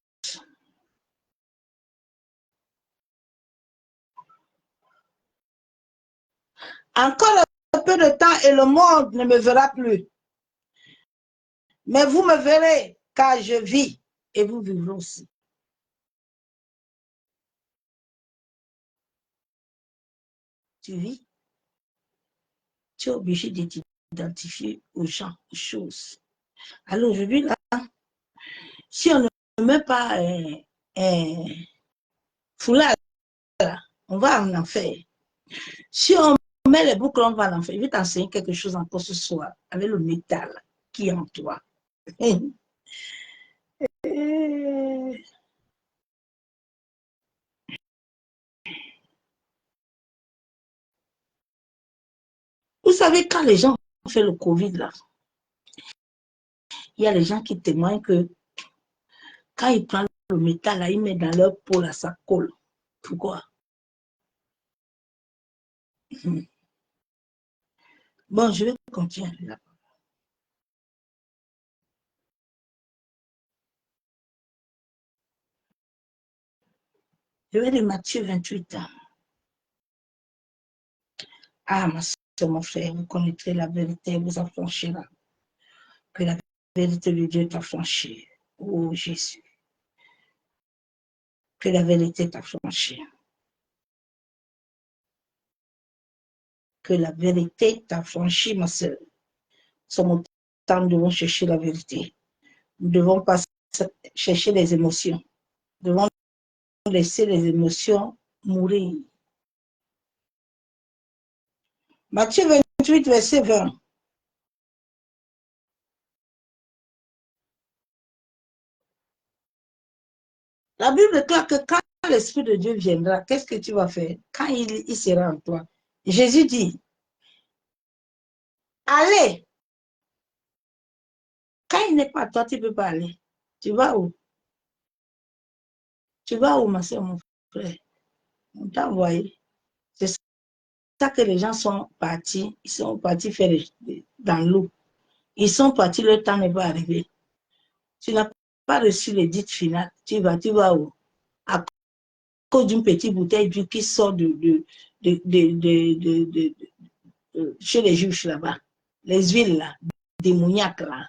A: Encore un peu de temps et le monde ne me verra plus. Mais vous me verrez car je vis et vous vivrez aussi. Tu vis. Tu es obligé de t'identifier aux gens, aux choses. Alors aujourd'hui, là, si on ne met pas un foulard, là, on va en enfer. Si on met les boucles, on va en enfer. Je vais t'enseigner quelque chose encore ce soir avec le métal qui est en toi. Vous savez, quand les gens ont fait le Covid, là, il y a des gens qui témoignent que quand ils prennent le métal, là, ils mettent dans leur peau, là, ça colle. Pourquoi? Bon, je vais continuer là. Je vais de Matthieu 28 ans. Ah, ma soeur, mon frère, vous connaîtrez la vérité, vous affranchira. Que la vérité de Dieu t'affranchit. Oh Jésus. Que la vérité t'affranchit. Que la vérité t'affranchit, ma soeur. Sommes au temps, nous devons chercher la vérité. Nous ne devons pas chercher les émotions. Nous devons laisser les émotions mourir. Matthieu 28, verset 20. La Bible déclare que quand l'Esprit de Dieu viendra, qu'est-ce que tu vas faire? Quand il sera en toi. Jésus dit, allez. Quand il n'est pas toi, tu ne peux pas aller. Tu vas où? Tu vas où, ma soeur, mon frère? On t'a envoyé. C'est ça que les gens sont partis. Ils sont partis faire dans l'eau. Ils sont partis, le temps n'est pas arrivé. Tu n'as pas reçu l'édite finale. Tu vas où? À cause d'une petite bouteille d'huile qui sort chez les juges là-bas. Les huiles là, démoniaques là.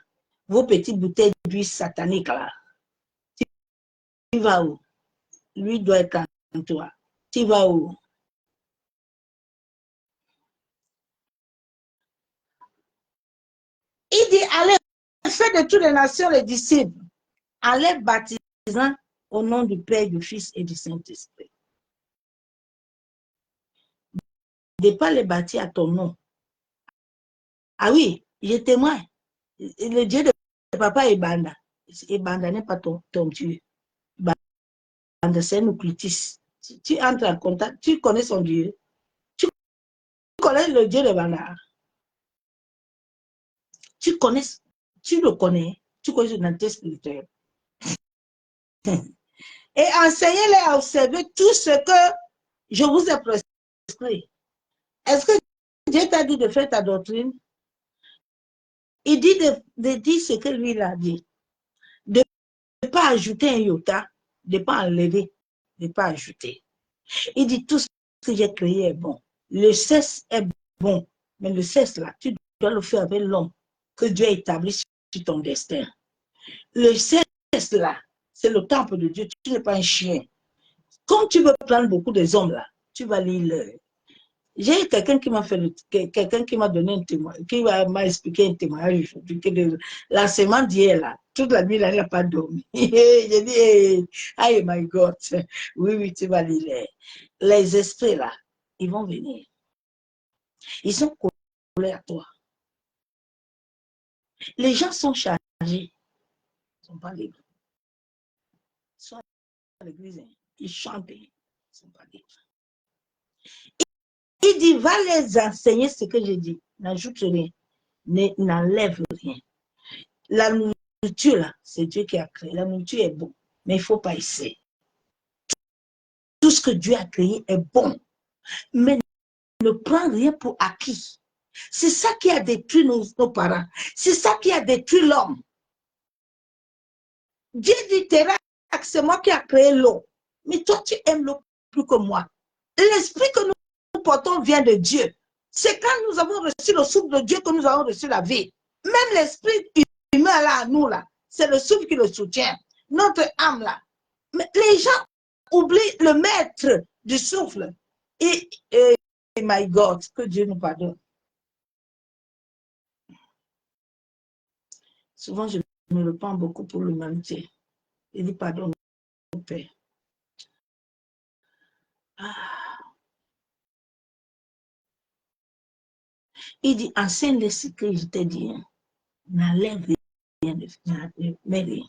A: Vos petites bouteilles d'huile sataniques là. Tu vas où? Lui doit être en toi. Tu vas où? Il dit, allez, faites de toutes les nations les disciples, en les baptisant au nom du Père, du Fils et du Saint-Esprit. De ne pas les bâtir à ton nom. Ah oui, je témoigne. Le Dieu de papa est Banda. Et Banda n'est pas ton Dieu. Banda, c'est un occultiste. Tu entres en contact, tu connais son Dieu. Tu connais le Dieu de Banda. Tu connais, tu le connais. Tu connais son identité spirituelle. Et enseignez-les à observer tout ce que je vous ai prescrit. Est-ce que Dieu t'a dit de faire ta doctrine? Il dit de dire ce que lui il a dit. De ne pas ajouter un iota, de ne pas enlever, de ne pas ajouter. Il dit tout ce que j'ai créé est bon. Le sexe est bon, mais le sexe là, tu dois le faire avec l'homme que Dieu a établi sur ton destin. Le sexe là, c'est le temple de Dieu, tu n'es pas un chien. Comme tu veux prendre beaucoup des hommes là, tu vas lire. J'ai quelqu'un qui m'a fait, quelqu'un qui m'a donné un témoignage, qui m'a expliqué un témoignage aujourd'hui, que la semaine d'hier, là, toute la nuit, là, elle n'a pas dormi. J'ai dit, hey, oh my God, oui, oui, tu vas lire. Les esprits, là, ils vont venir. Ils sont collés à toi. Les gens sont chargés, ils ne sont pas libres. Ils sont à l'église, ils chantent, ils ne sont pas libres. Il dit, va les enseigner ce que j'ai dit. N'ajoute rien, n'enlève rien. La nourriture, là, c'est Dieu qui a créé. La nourriture est bonne, mais il ne faut pas essayer. Tout ce que Dieu a créé est bon, mais ne prends rien pour acquis. C'est ça qui a détruit nos parents. C'est ça qui a détruit l'homme. Dieu dit, c'est moi qui a créé l'eau. Mais toi, tu aimes l'eau plus que moi. L'esprit que nous portons vient de Dieu. C'est quand nous avons reçu le souffle de Dieu que nous avons reçu la vie. Même l'esprit humain là, nous là, c'est le souffle qui le soutient. Notre âme là. Mais les gens oublient le maître du souffle. Et my God, que Dieu nous pardonne. Souvent, je me repens beaucoup pour l'humanité. Il dit pardon, mon Père. Il dit, enseigne-les ce que je t'ai dit. N'enlève rien de rien.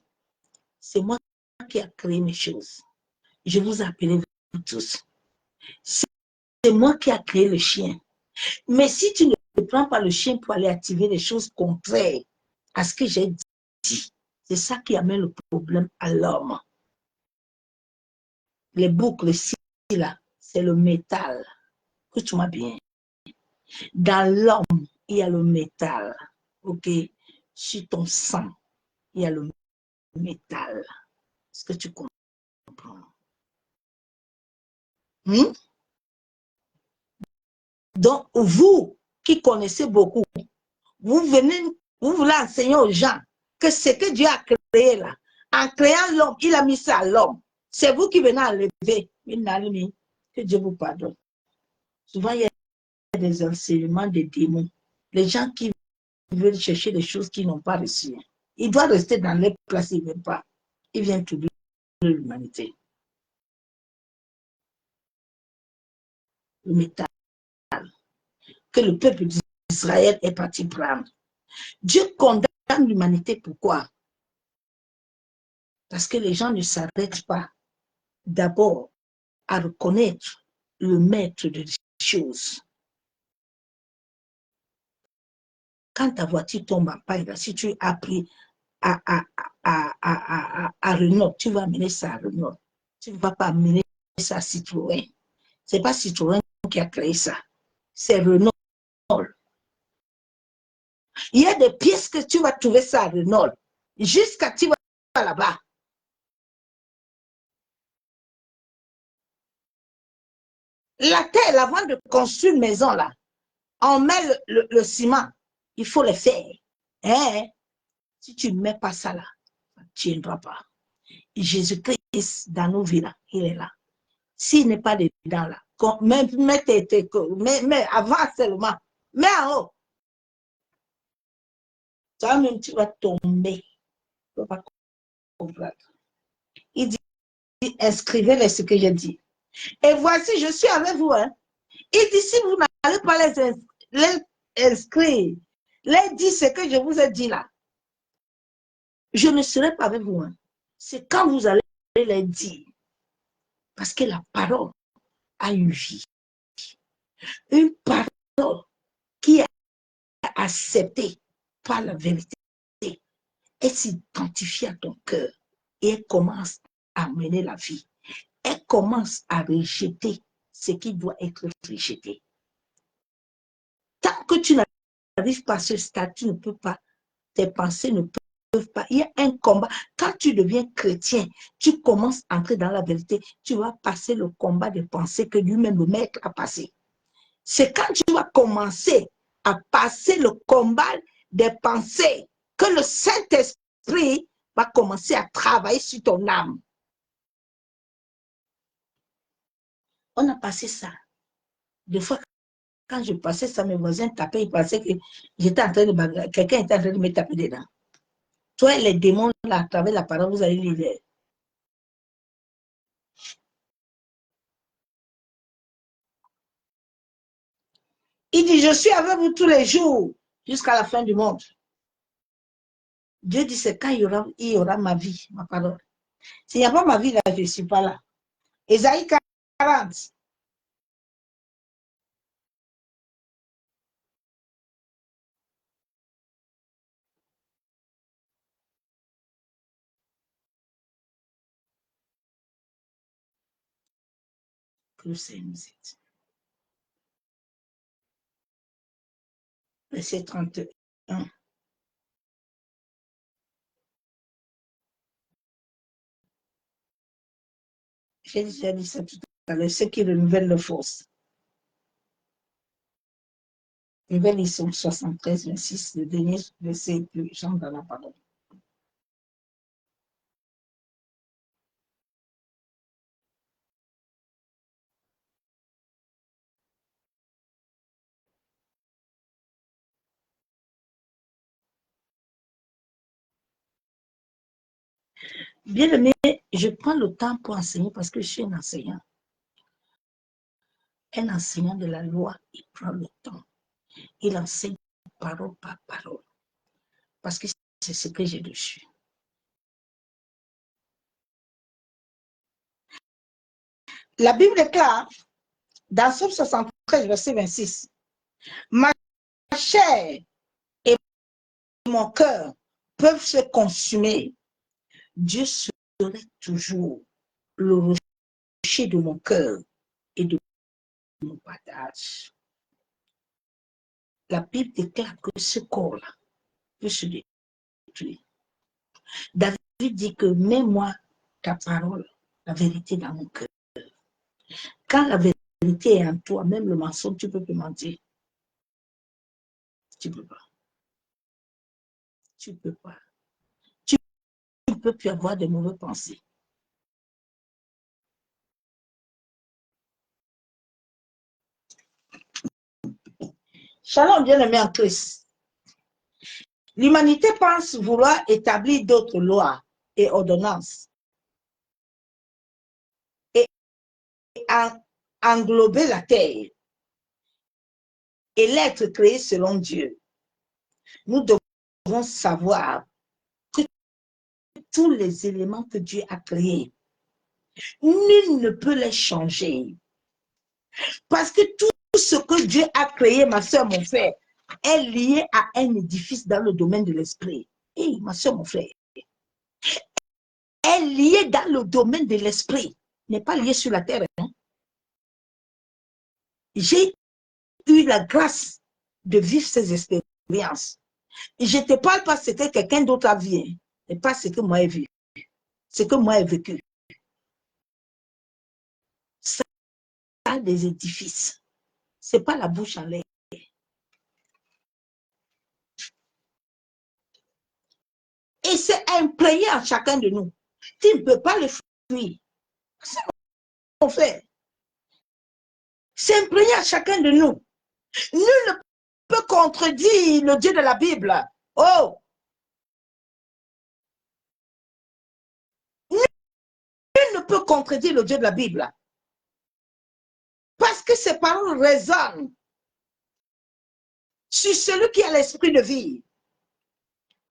A: C'est moi qui ai créé mes choses. Je vous appelle vous tous. C'est moi qui ai créé le chien. Mais si tu ne prends pas le chien pour aller activer les choses contraires à ce que j'ai dit, c'est ça qui amène le problème à l'homme. Les boucles ici, là, c'est le métal. Écoute-moi bien. Dans l'homme, il y a le métal. OK? Sur ton sang, il y a le métal. Est-ce que tu comprends? Donc, vous qui connaissez beaucoup, vous voulez enseigner aux gens que ce que Dieu a créé là, en créant l'homme, il a mis ça à l'homme. C'est vous qui venez enlever une allume. Que Dieu vous pardonne. Souvent, il y a des enseignements des démons. Les gens qui veulent chercher des choses qu'ils n'ont pas reçues. Ils doivent rester dans les places, ils ne veulent pas. Ils viennent troubler l'humanité. Le métal que le peuple d'Israël est parti prendre. Dieu condamne l'humanité. Pourquoi? Parce que les gens ne s'arrêtent pas d'abord à reconnaître le maître des choses. Quand ta voiture tombe en panne, si tu as pris à Renault, tu vas amener ça à Renault. Tu ne vas pas amener ça à Citroën. Ce n'est pas Citroën qui a créé ça. C'est Renault. Il y a des pièces que tu vas trouver ça à Renault. Jusqu'à tu vas là-bas. La terre, avant de construire une maison, là, on met le ciment. Il faut le faire. Hein? Si tu ne mets pas ça là, ça ne tiendra pas. Jésus-Christ, dans nos vies là, il est là. S'il n'est pas dedans là, mais avant seulement, mets en haut. Toi-même, tu vas tomber. Tu ne vas pas comprendre. Il dit, inscrivez-les ce que j'ai dit. Et voici, je suis avec vous. Hein. Il dit, si vous n'allez pas les inscrire, les dire ce que je vous ai dit là, je ne serai pas avec vous. Hein. C'est quand vous allez les dire. Parce que la parole a une vie. Une parole qui est acceptée par la vérité. Elle s'identifie à ton cœur et elle commence à mener la vie. Elle commence à rejeter ce qui doit être rejeté. Tant que tu n'arrives pas à ce stade, tu ne peux pas, tes pensées ne peuvent pas. Il y a un combat. Quand tu deviens chrétien, tu commences à entrer dans la vérité. Tu vas passer le combat des pensées que lui-même le maître a passé. C'est quand tu vas commencer à passer le combat des pensées que le Saint-Esprit va commencer à travailler sur ton âme. On a passé ça. Des fois, quand je passais ça, mes voisins tapaient, ils pensaient que j'étais en train de quelqu'un était en train de me taper dedans. Toi, les démons, là, à travers la parole, vous allez lire. Il dit, je suis avec vous tous les jours, jusqu'à la fin du monde. Dieu dit, c'est quand il y aura ma vie, ma parole. S'il n'y a pas ma vie, là, je ne suis pas là. Ésaïe 40. que le Seigneur nous aide. Verset 31. J'ai déjà dit ça tout à l'heure, ceux qui renouvellent leur force. Nouvelle Somme 73, 26, le dernier verset que Jean dans la parole. Bien aimé, je prends le temps pour enseigner parce que je suis un enseignant. Un enseignant de la loi, il prend le temps. Il enseigne parole par parole. Parce que c'est ce que j'ai reçu. La Bible déclare, dans Somme 73, verset 26, ma chair et mon cœur peuvent se consumer. Dieu serait toujours le rocher de mon cœur et de mon partage. La Bible déclare que ce corps-là peut se détruire. David dit que mets-moi ta parole, la vérité dans mon cœur. Quand la vérité est en toi, même le mensonge, tu peux plus mentir. Tu ne peux pas. Tu ne peux pas. Tu ne peux plus avoir de mauvaises pensées. Shalom, bien-aimé en Christ. L'humanité pense vouloir établir d'autres lois et ordonnances et englober la terre et l'être créé selon Dieu. Nous devons savoir que tous les éléments que Dieu a créés, nul ne peut les changer. Parce que tout ce que Dieu a créé, ma soeur, mon frère, est lié à un édifice dans le domaine de l'esprit. Et ma soeur, mon frère, est lié dans le domaine de l'esprit, n'est pas lié sur la terre. Hein? J'ai eu la grâce de vivre ces expériences. Et je ne te parle pas ce que quelqu'un d'autre a vu, et pas ce que moi j'ai vu, ce que moi j'ai vécu. Ça a des édifices. Ce n'est pas la bouche en l'air. Et c'est imprégné en chacun de nous. Tu ne peux pas le fuir. C'est mon frère. C'est imprégné à chacun de nous. Nul ne peut contredire le Dieu de la Bible. Oh! Nul ne peut contredire le Dieu de la Bible. Parce que ses paroles résonnent sur celui qui a l'esprit de vie.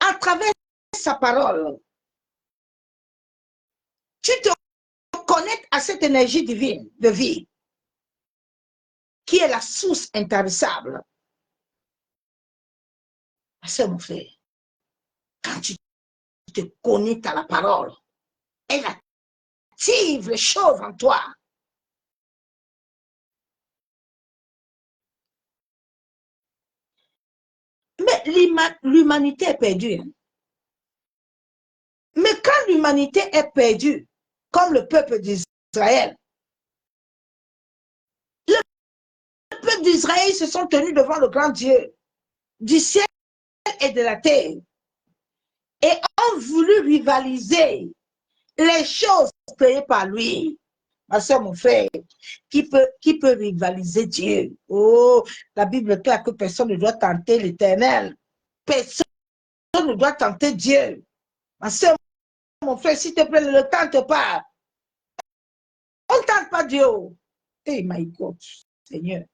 A: À travers sa parole, tu te connectes à cette énergie divine de vie qui est la source intarissable. C'est mon frère. Quand tu te connectes à la parole, elle active les choses en toi. Mais l'humanité est perdue. Hein? Mais quand l'humanité est perdue, comme le peuple d'Israël, le peuple d'Israël se sont tenus devant le grand Dieu du ciel et de la terre et ont voulu rivaliser les choses créées par lui. Ma soeur, mon frère, qui peut rivaliser Dieu? Oh, la Bible déclare que personne ne doit tenter l'Éternel. Personne ne doit tenter Dieu. Ma soeur, mon frère, s'il te plaît, ne le tente pas. On ne tente pas Dieu. Hey, my God, Seigneur.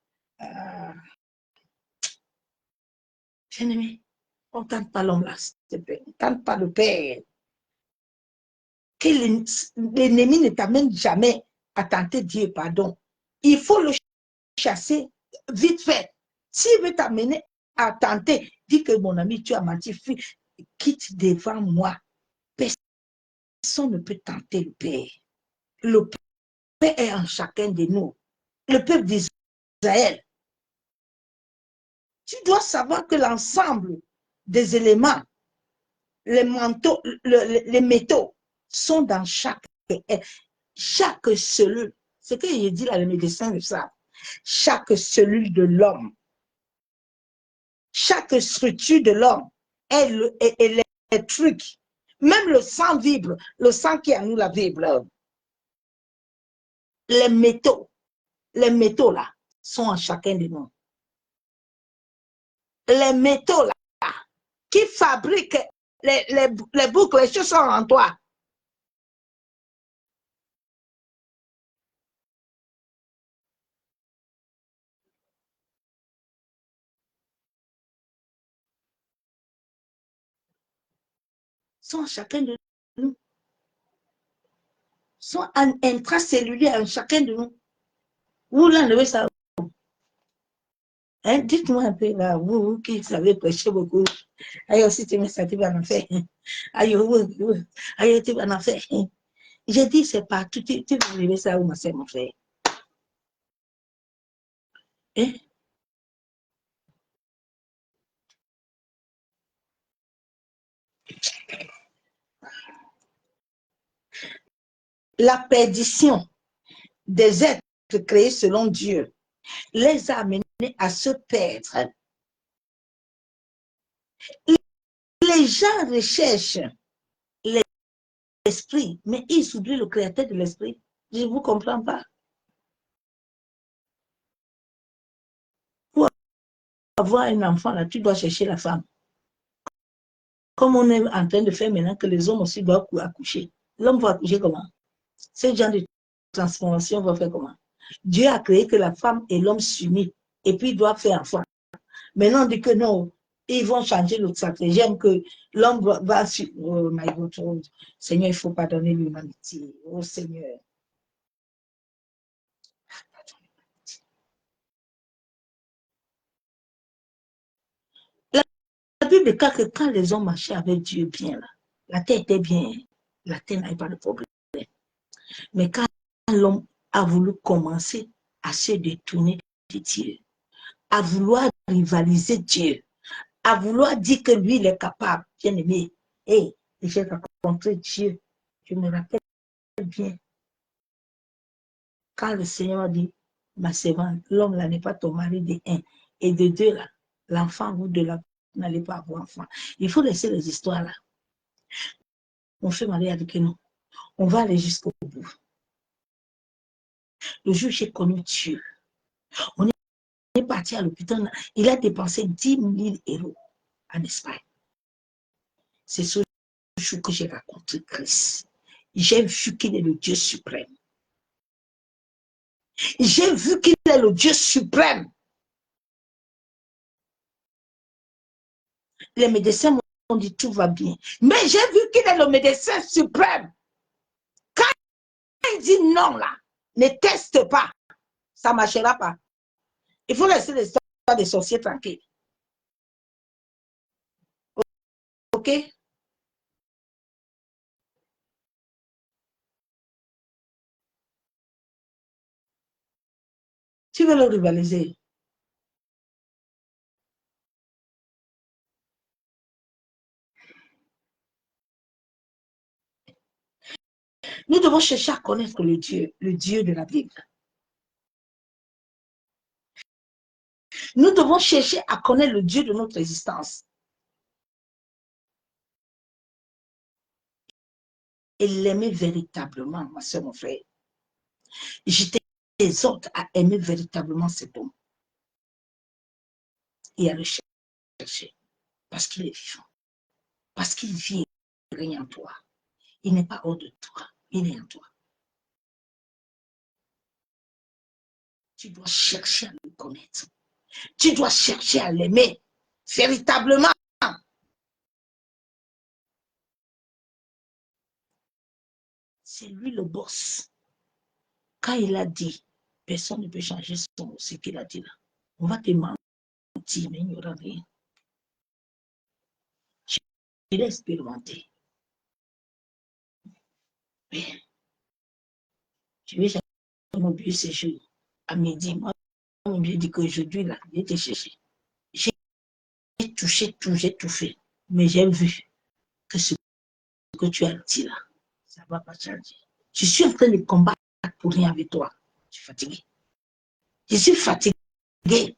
A: Bien-aimé, on ne tente pas l'homme là, s'il te plaît. On ne tente pas le Père. Que l'ennemi ne t'amène jamais à tenter Dieu, pardon. Il faut le chasser vite fait. S'il veut t'amener à tenter, dis que mon ami, tu as menti, quitte devant moi. Personne ne peut tenter le Père. Le Père est en chacun de nous. le peuple d'Israël. Tu dois savoir que l'ensemble des éléments, les manteaux, les métaux sont dans chaque cellule. Ce que je dis là, les médecins le savent. Chaque cellule de l'homme, chaque structure de l'homme est électrique. Même le sang vibre, le sang qui a nous la vibre. Les métaux là, sont en chacun de nous. Les métaux là, qui fabriquent les boucles, les choses sont en toi. Sont en chacun de nous. Sont intracellulaires en chacun de nous. Vous l'enlevez ça. Hein, dites-moi un peu là, vous qui savez prêcher beaucoup. Aïe aussi, tu me sens, tu vas en faire. Aïe, tu vas en faire. J'ai dit, c'est partout. Tu vas enlever ça où ma soeur, mon frère. Hein? La perdition des êtres créés selon Dieu les a amenés à se perdre. Les gens recherchent l'esprit, mais ils oublient le créateur de l'esprit. Je ne vous comprends pas. Pour avoir un enfant, là, tu dois chercher la femme. Comme on est en train de faire maintenant que les hommes aussi doivent accoucher. L'homme va accoucher comment? Ce genre de transformation va faire comment? Dieu a créé que la femme et l'homme s'unissent et puis ils doivent faire enfant. Maintenant, on dit que non, ils vont changer le stratagème, que l'homme va sur. Oh my God, oh, Seigneur, il faut pardonner l'humanité. Oh Seigneur. La Bible dit que quand les hommes marchaient avec Dieu bien, là, la terre était bien, la terre n'avait pas de problème. Mais quand l'homme a voulu commencer à se détourner de Dieu, à vouloir rivaliser Dieu, à vouloir dire que lui, il est capable, bien aimé, et j'ai rencontré Dieu, je me rappelle bien, quand le Seigneur a dit, ma servante, l'homme là n'est pas ton mari de un, et de deux là, l'enfant, vous de là, n'allez pas avoir enfant. Il faut laisser les histoires là. On fait marier avec nous. On va aller jusqu'au bout. Le jour où j'ai connu Dieu, on est parti à l'hôpital, il a dépensé 10 000 euros en Espagne. C'est ce jour que j'ai rencontré Christ. J'ai vu qu'il est le Dieu suprême. J'ai vu qu'il est le Dieu suprême. Les médecins m'ont dit tout va bien. Mais j'ai vu qu'il est le médecin suprême. Quand il dit non là, ne teste pas, ça ne marchera pas. Il faut laisser les histoires des sorciers tranquilles. OK? Tu veux le rivaliser. Nous devons chercher à connaître le Dieu de la Bible. Nous devons chercher à connaître le Dieu de notre existence. Et l'aimer véritablement, ma soeur, mon frère. Je t'exhorte à aimer véritablement cet homme et à le chercher parce qu'il est vivant, parce qu'il vit et règne en toi. Il n'est pas hors de toi, il est en toi. Tu dois chercher à le connaître. Tu dois chercher à l'aimer véritablement. C'est lui le boss. Quand il a dit, personne ne peut changer ce qu'il a dit là. On va te mentir, mais il n'y aura rien. Il a expérimenté. Mais je vais jamais oublier ces jours. à midi. Moi, j'ai dit qu'aujourd'hui, là, j'ai été chercher. J'ai touché tout, j'ai tout fait. Mais j'ai vu que ce que tu as dit là, ça ne va pas changer. Je suis en train de combattre pour rien avec toi. Je suis fatigué. Je suis fatigué.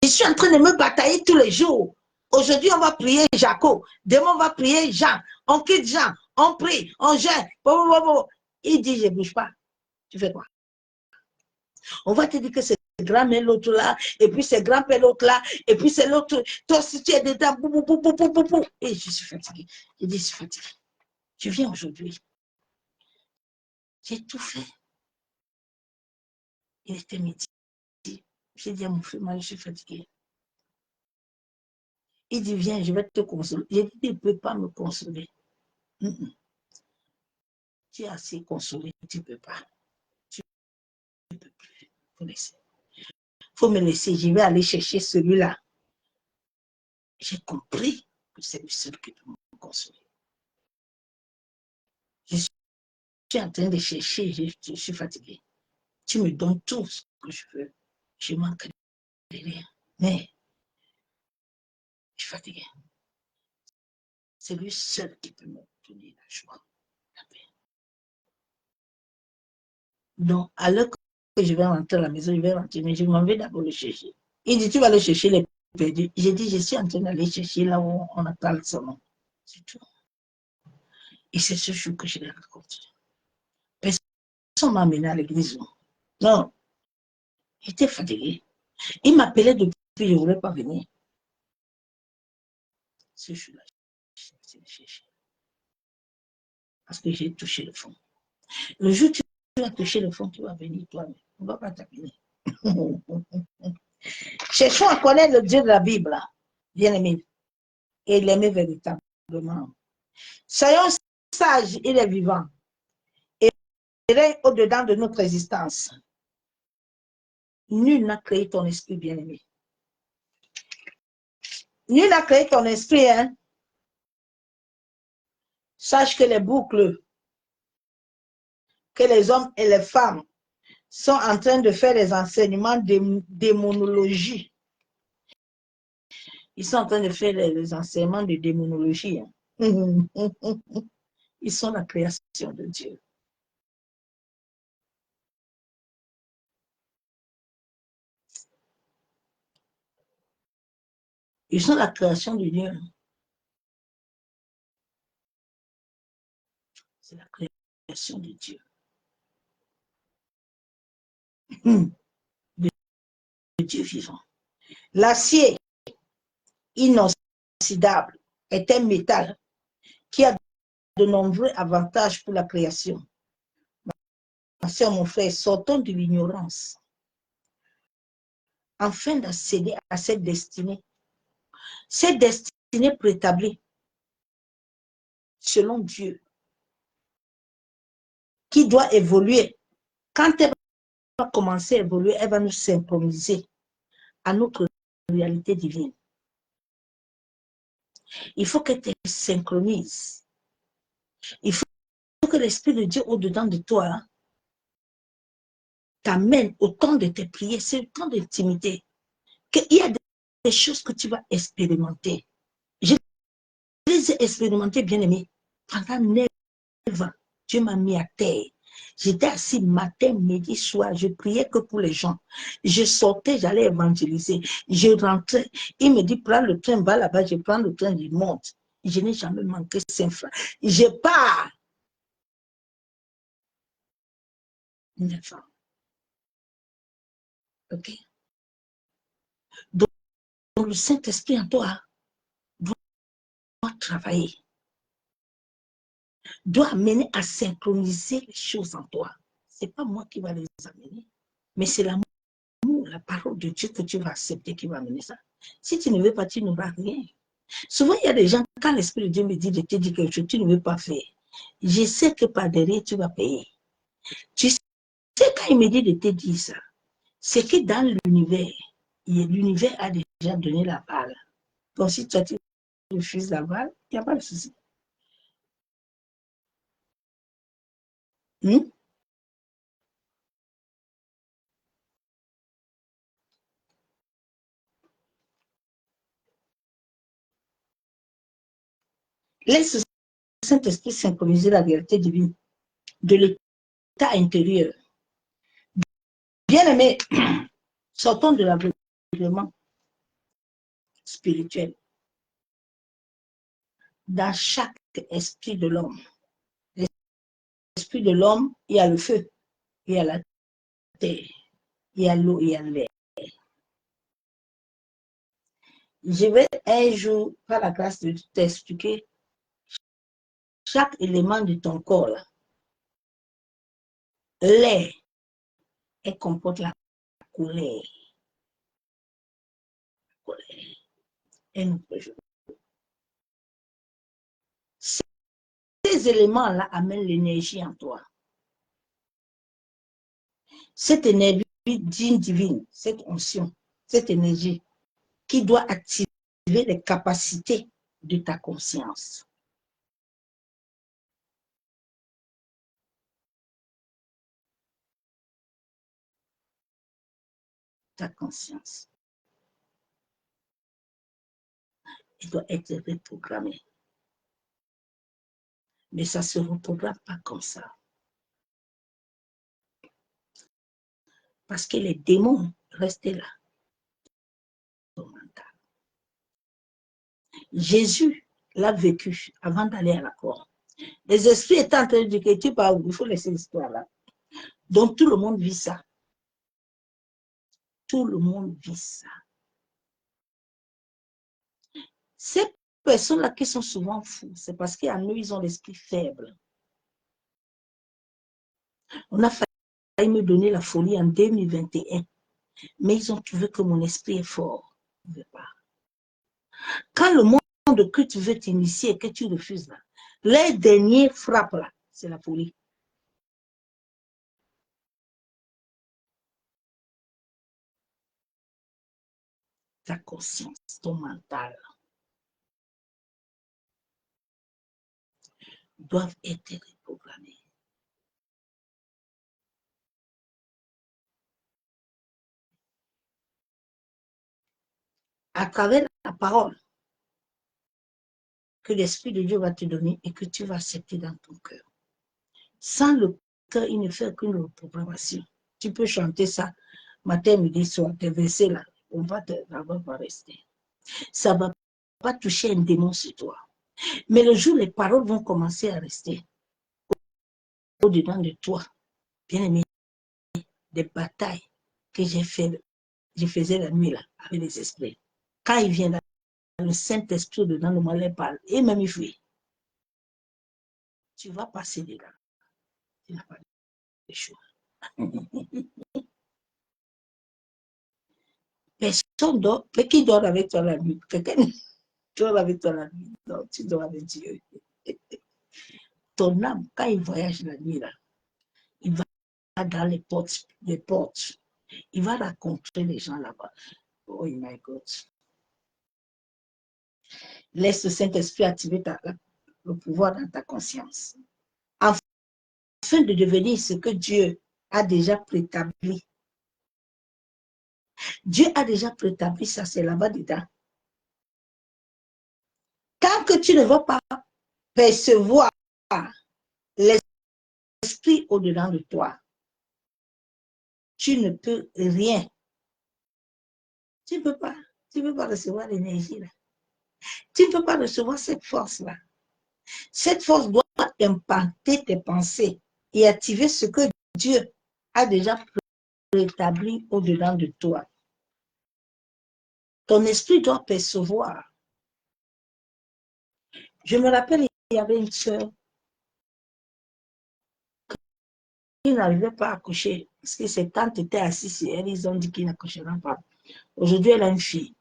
A: Je suis en train de me batailler tous les jours. Aujourd'hui, on va prier Jacob. Demain, on va prier Jean. On quitte Jean. On prie. On gêne. Il dit, je ne bouge pas. Tu fais quoi? On va te dire que c'est grand mais l'autre là, et puis c'est grand mais l'autre là, et puis c'est l'autre. Toi, si tu es dedans, et je suis fatigué. Je dis, je suis fatigué. Je viens aujourd'hui. J'ai tout fait. Il était midi. J'ai dit à mon frère, moi, je suis fatigué. Il dit, viens, je vais te consoler. J'ai dit, il ne peut pas me consoler. Tu es assez consolé, tu ne peux pas. Tu ne peux plus. Il faut me laisser. Je vais aller chercher celui-là. J'ai compris que c'est le seul qui peut me consoler. Je suis en train de chercher, je suis fatigué. Tu me donnes tout ce que je veux. Je manque de rien. Mais je suis fatigué. C'est lui seul qui peut me donner la joie, la paix. Donc, à l'heure que je vais rentrer à la maison, je vais rentrer, mais je m'en vais d'abord le chercher. Il dit, tu vas aller chercher les perdus. J'ai dit, je suis en train d'aller chercher là où on attend son nom. C'est tout. Et c'est ce jour que je l'ai rencontré. Personne m'a amené à l'église. Non, j'étais fatigué. Il m'appelait depuis, je ne voulais pas venir. Ce jour-là, je l'ai cherché. Parce que j'ai touché le fond. Le jour où tu vas toucher le fond, tu vas venir toi-même. On ne va pas t'amener. Cherchons à connaître le Dieu de la Bible, bien aimé, et l'aimer véritablement. Soyons sages, il est vivant. Et il règne au-dedans de notre existence. Nul n'a créé ton esprit, bien aimé. Nul n'a créé ton esprit, hein. Sache que les boucles que les hommes et les femmes sont en train de faire des enseignements de démonologie. Ils sont en train de faire des enseignements de démonologie. Hein. Ils sont la création de Dieu. Ils sont la création de Dieu. C'est la création de Dieu. De Dieu vivant. L'acier inoxydable est un métal qui a de nombreux avantages pour la création. Ma soeur, mon frère, sortons de l'ignorance afin d'accéder à cette destinée. Cette destinée préétablie selon Dieu qui doit évoluer. Quand elle va commencer à évoluer, elle va nous synchroniser à notre réalité divine. Il faut qu'elle te synchronise. Il faut que l'Esprit de Dieu au-dedans de toi t'amène au temps de tes prières. C'est le temps d'intimité. Il y a des choses que tu vas expérimenter. Je les ai expérimentées, bien aimé. Pendant 9 ans, Dieu m'a mis à terre. J'étais assis matin, midi, soir. Je priais que pour les gens. Je sortais, j'allais évangéliser. Je rentrais. Il me dit, prends le train, va là-bas. Je prends le train, je monte. Je n'ai jamais manqué 5 francs. Je pars. 9 ans. OK? Donc, le Saint-Esprit en toi doit travailler. Doit amener à synchroniser les choses en toi. Ce n'est pas moi qui va les amener, mais c'est l'amour, la parole de Dieu que tu vas accepter qui va amener ça. Si tu ne veux pas, tu n'auras rien. Souvent, il y a des gens, quand l'Esprit de Dieu me dit de te dire quelque chose, tu ne veux pas faire. Je sais que par derrière, tu vas payer. Tu sais, quand il me dit de te dire ça, c'est que dans l'univers a déjà donné la balle. Donc, si toi, tu refuses la balle, il n'y a pas de souci. Laisse le Saint-Esprit synchroniser la vérité divine de l'état intérieur. Bien-aimés, sortons de l'aveuglement spirituel. Dans chaque esprit de l'homme, l'esprit de l'homme, il y a le feu, il y a la terre, il y a l'eau, il y a l'air. Je vais un jour, par la grâce de Dieu, t'expliquer chaque élément de ton corps. L'air, elle comporte la colère. Et nous ces éléments-là amènent l'énergie en toi. Cette énergie divine, cette onction, cette énergie qui doit activer les capacités de ta conscience. Ta conscience. Elle doit être reprogrammée. Mais ça ne se reprogramme pas comme ça. Parce que les démons restaient là. Jésus l'a vécu avant d'aller à la croix. Les esprits étaient en train de dire que tu pars où? Il faut laisser l'histoire là. Donc tout le monde vit ça. Tout le monde vit ça. Ces personnes-là qui sont souvent fous, c'est parce qu'en eux, ils ont l'esprit faible. On a failli me donner la folie en 2021, mais ils ont trouvé que mon esprit est fort. Quand le monde que tu veux t'initier et que tu refuses là, les derniers frappes là, c'est la folie. Ta conscience, ton mental doivent être reprogrammés. À travers la parole que l'Esprit de Dieu va te donner et que tu vas accepter dans ton cœur. Sans le cœur, il ne fait qu'une reprogrammation. Tu peux chanter ça matin, midi, soir, tes versets là, ça va pas rester. Ça ne va pas toucher un démon sur toi. Mais le jour où les paroles vont commencer à rester au-dedans de toi, bien aimé, des batailles que j'ai fait, je faisais la nuit là, avec les esprits. Quand il vient là, le Saint-Esprit dedans de moi les parle, et même il fuit. Tu vas passer dedans. Tu n'as pas de choix. Personne dort, mais qui dort avec toi la nuit? Quelqu'un dort avec toi la nuit. Non, tu dors avec Dieu. Ton âme, quand il voyage la nuit là, il va dans les portes. Il va rencontrer les gens là-bas. Oh my God. Laisse le Saint-Esprit activer le pouvoir dans ta conscience. Afin de devenir ce que Dieu a déjà préétabli. Dieu a déjà préétabli ça, c'est là-bas dedans. Tant que tu ne vas pas percevoir l'esprit au-dedans de toi, tu ne peux rien. Tu ne peux pas recevoir l'énergie là. Tu ne peux pas recevoir cette force-là. Cette force doit impacter tes pensées et activer ce que Dieu a déjà préétabli au-dedans de toi. Ton esprit doit percevoir. Je me rappelle, il y avait une sœur qui n'arrivait pas à accoucher parce que ses tantes étaient assises sur elle, ils ont dit qu'il n'accouchera pas. Aujourd'hui, elle a une fille.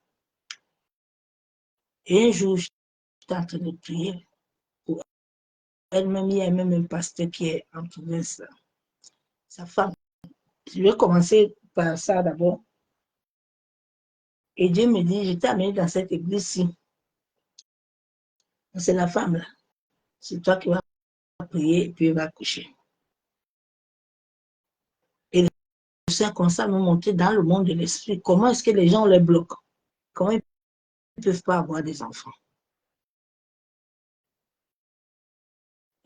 A: Et un jour, j'étais en train de prier pour elle-même. Il y a même un pasteur qui est en province, sa femme. Je vais commencer par ça d'abord. Et Dieu me dit, je t'ai amené dans cette église-ci. C'est la femme là. C'est toi qui vas prier et puis elle va accoucher. Et le Seigneur comme ça me montrer dans le monde de l'esprit comment est-ce que les gens les bloquent. Comment ils ne peuvent pas avoir des enfants.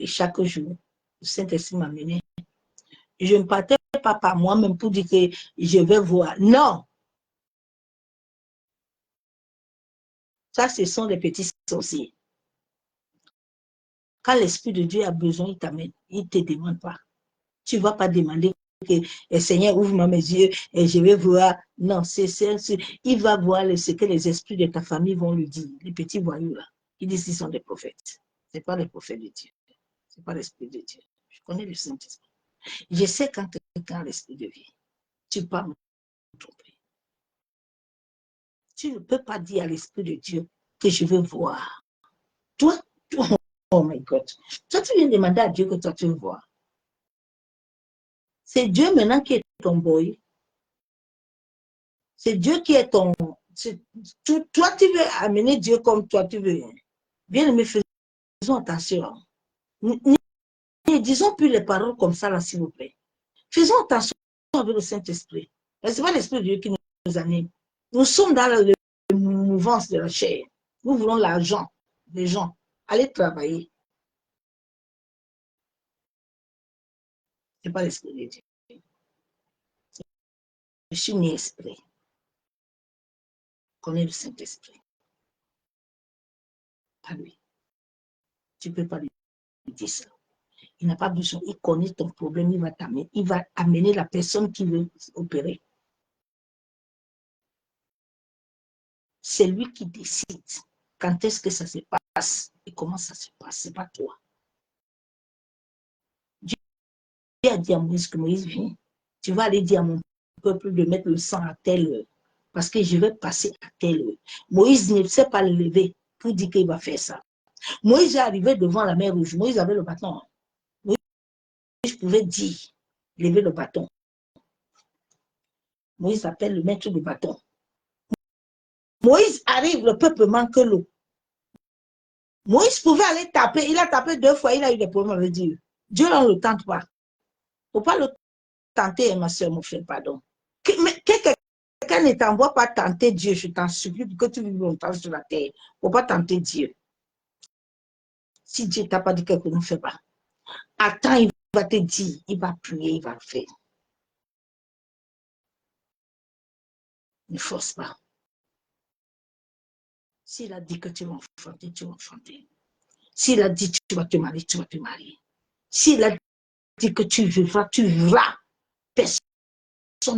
A: Et chaque jour, le Saint-Esprit m'amenait. Je ne partais pas par moi-même pour dire que je vais voir. Non. Ça, ce sont des petits sorciers. Quand l'Esprit de Dieu a besoin, il t'amène. Il ne te demande pas. Tu ne vas pas demander que Seigneur, ouvre-moi mes yeux et je vais voir. Non, il va voir ce que les esprits de ta famille vont lui dire. Les petits voyous là. Ils disent qu'ils sont des prophètes. Ce n'est pas les prophètes de Dieu. Ce n'est pas l'Esprit de Dieu. Je connais le Saint-Esprit. Je sais quand quelqu'un a l'Esprit de vie. Tu ne peux pas me tromper. Tu ne peux pas dire à l'Esprit de Dieu que je veux voir. Toi, oh my God. Toi, tu viens demander à Dieu que toi, tu veux voir. C'est Dieu maintenant qui est ton boy. C'est Dieu qui est ton... Toi, tu veux amener Dieu comme toi, tu veux. Bien aimé, faisons attention. Ne disons plus les paroles comme ça, là, s'il vous plaît. Faisons attention avec le Saint-Esprit. Ce n'est pas l'Esprit de Dieu qui nous anime. Nous sommes dans la mouvance de la chair. Nous voulons l'argent des gens. Allez travailler. Ce n'est pas l'Esprit de Dieu. Je suis né esprit. Connais le Saint-Esprit. Pas lui. Tu ne peux pas lui dire ça. Il n'a pas besoin. Il connaît ton problème. Il va amener la personne qui veut opérer. C'est lui qui décide quand est-ce que ça se passe et comment ça se passe. Ce n'est pas toi. Dieu a dit à Moïse que Moïse vient. Tu vas aller dire à mon peuple de mettre le sang à telle heure. Parce que je vais passer à telle heure. Moïse ne sait pas le lever pour dire qu'il va faire ça. Moïse est arrivé devant la mer Rouge. Moïse avait le bâton. Moïse pouvait dire, lever le bâton. Moïse appelle le maître du bâton. Moïse arrive, le peuple manque l'eau. Moïse pouvait aller taper. Il a tapé 2 fois, il a eu des problèmes avec Dieu. Dieu ne le tente pas. Il ne faut pas le tenter, ma soeur, mon frère, pardon. Mais quelqu'un ne t'envoie pas tenter Dieu, je t'en supplie, pour que tu vives longtemps sur la terre. Il ne faut pas tenter Dieu. Si Dieu ne t'a pas dit quelque chose, ne fais pas. Attends, il va te dire, il va prier, il va le faire. Ne force pas. S'il a dit que tu vas enfanter, tu vas enfanter. S'il a dit que tu vas te marier, tu vas te marier. S'il a dit que tu vivras, tu vivras. Personne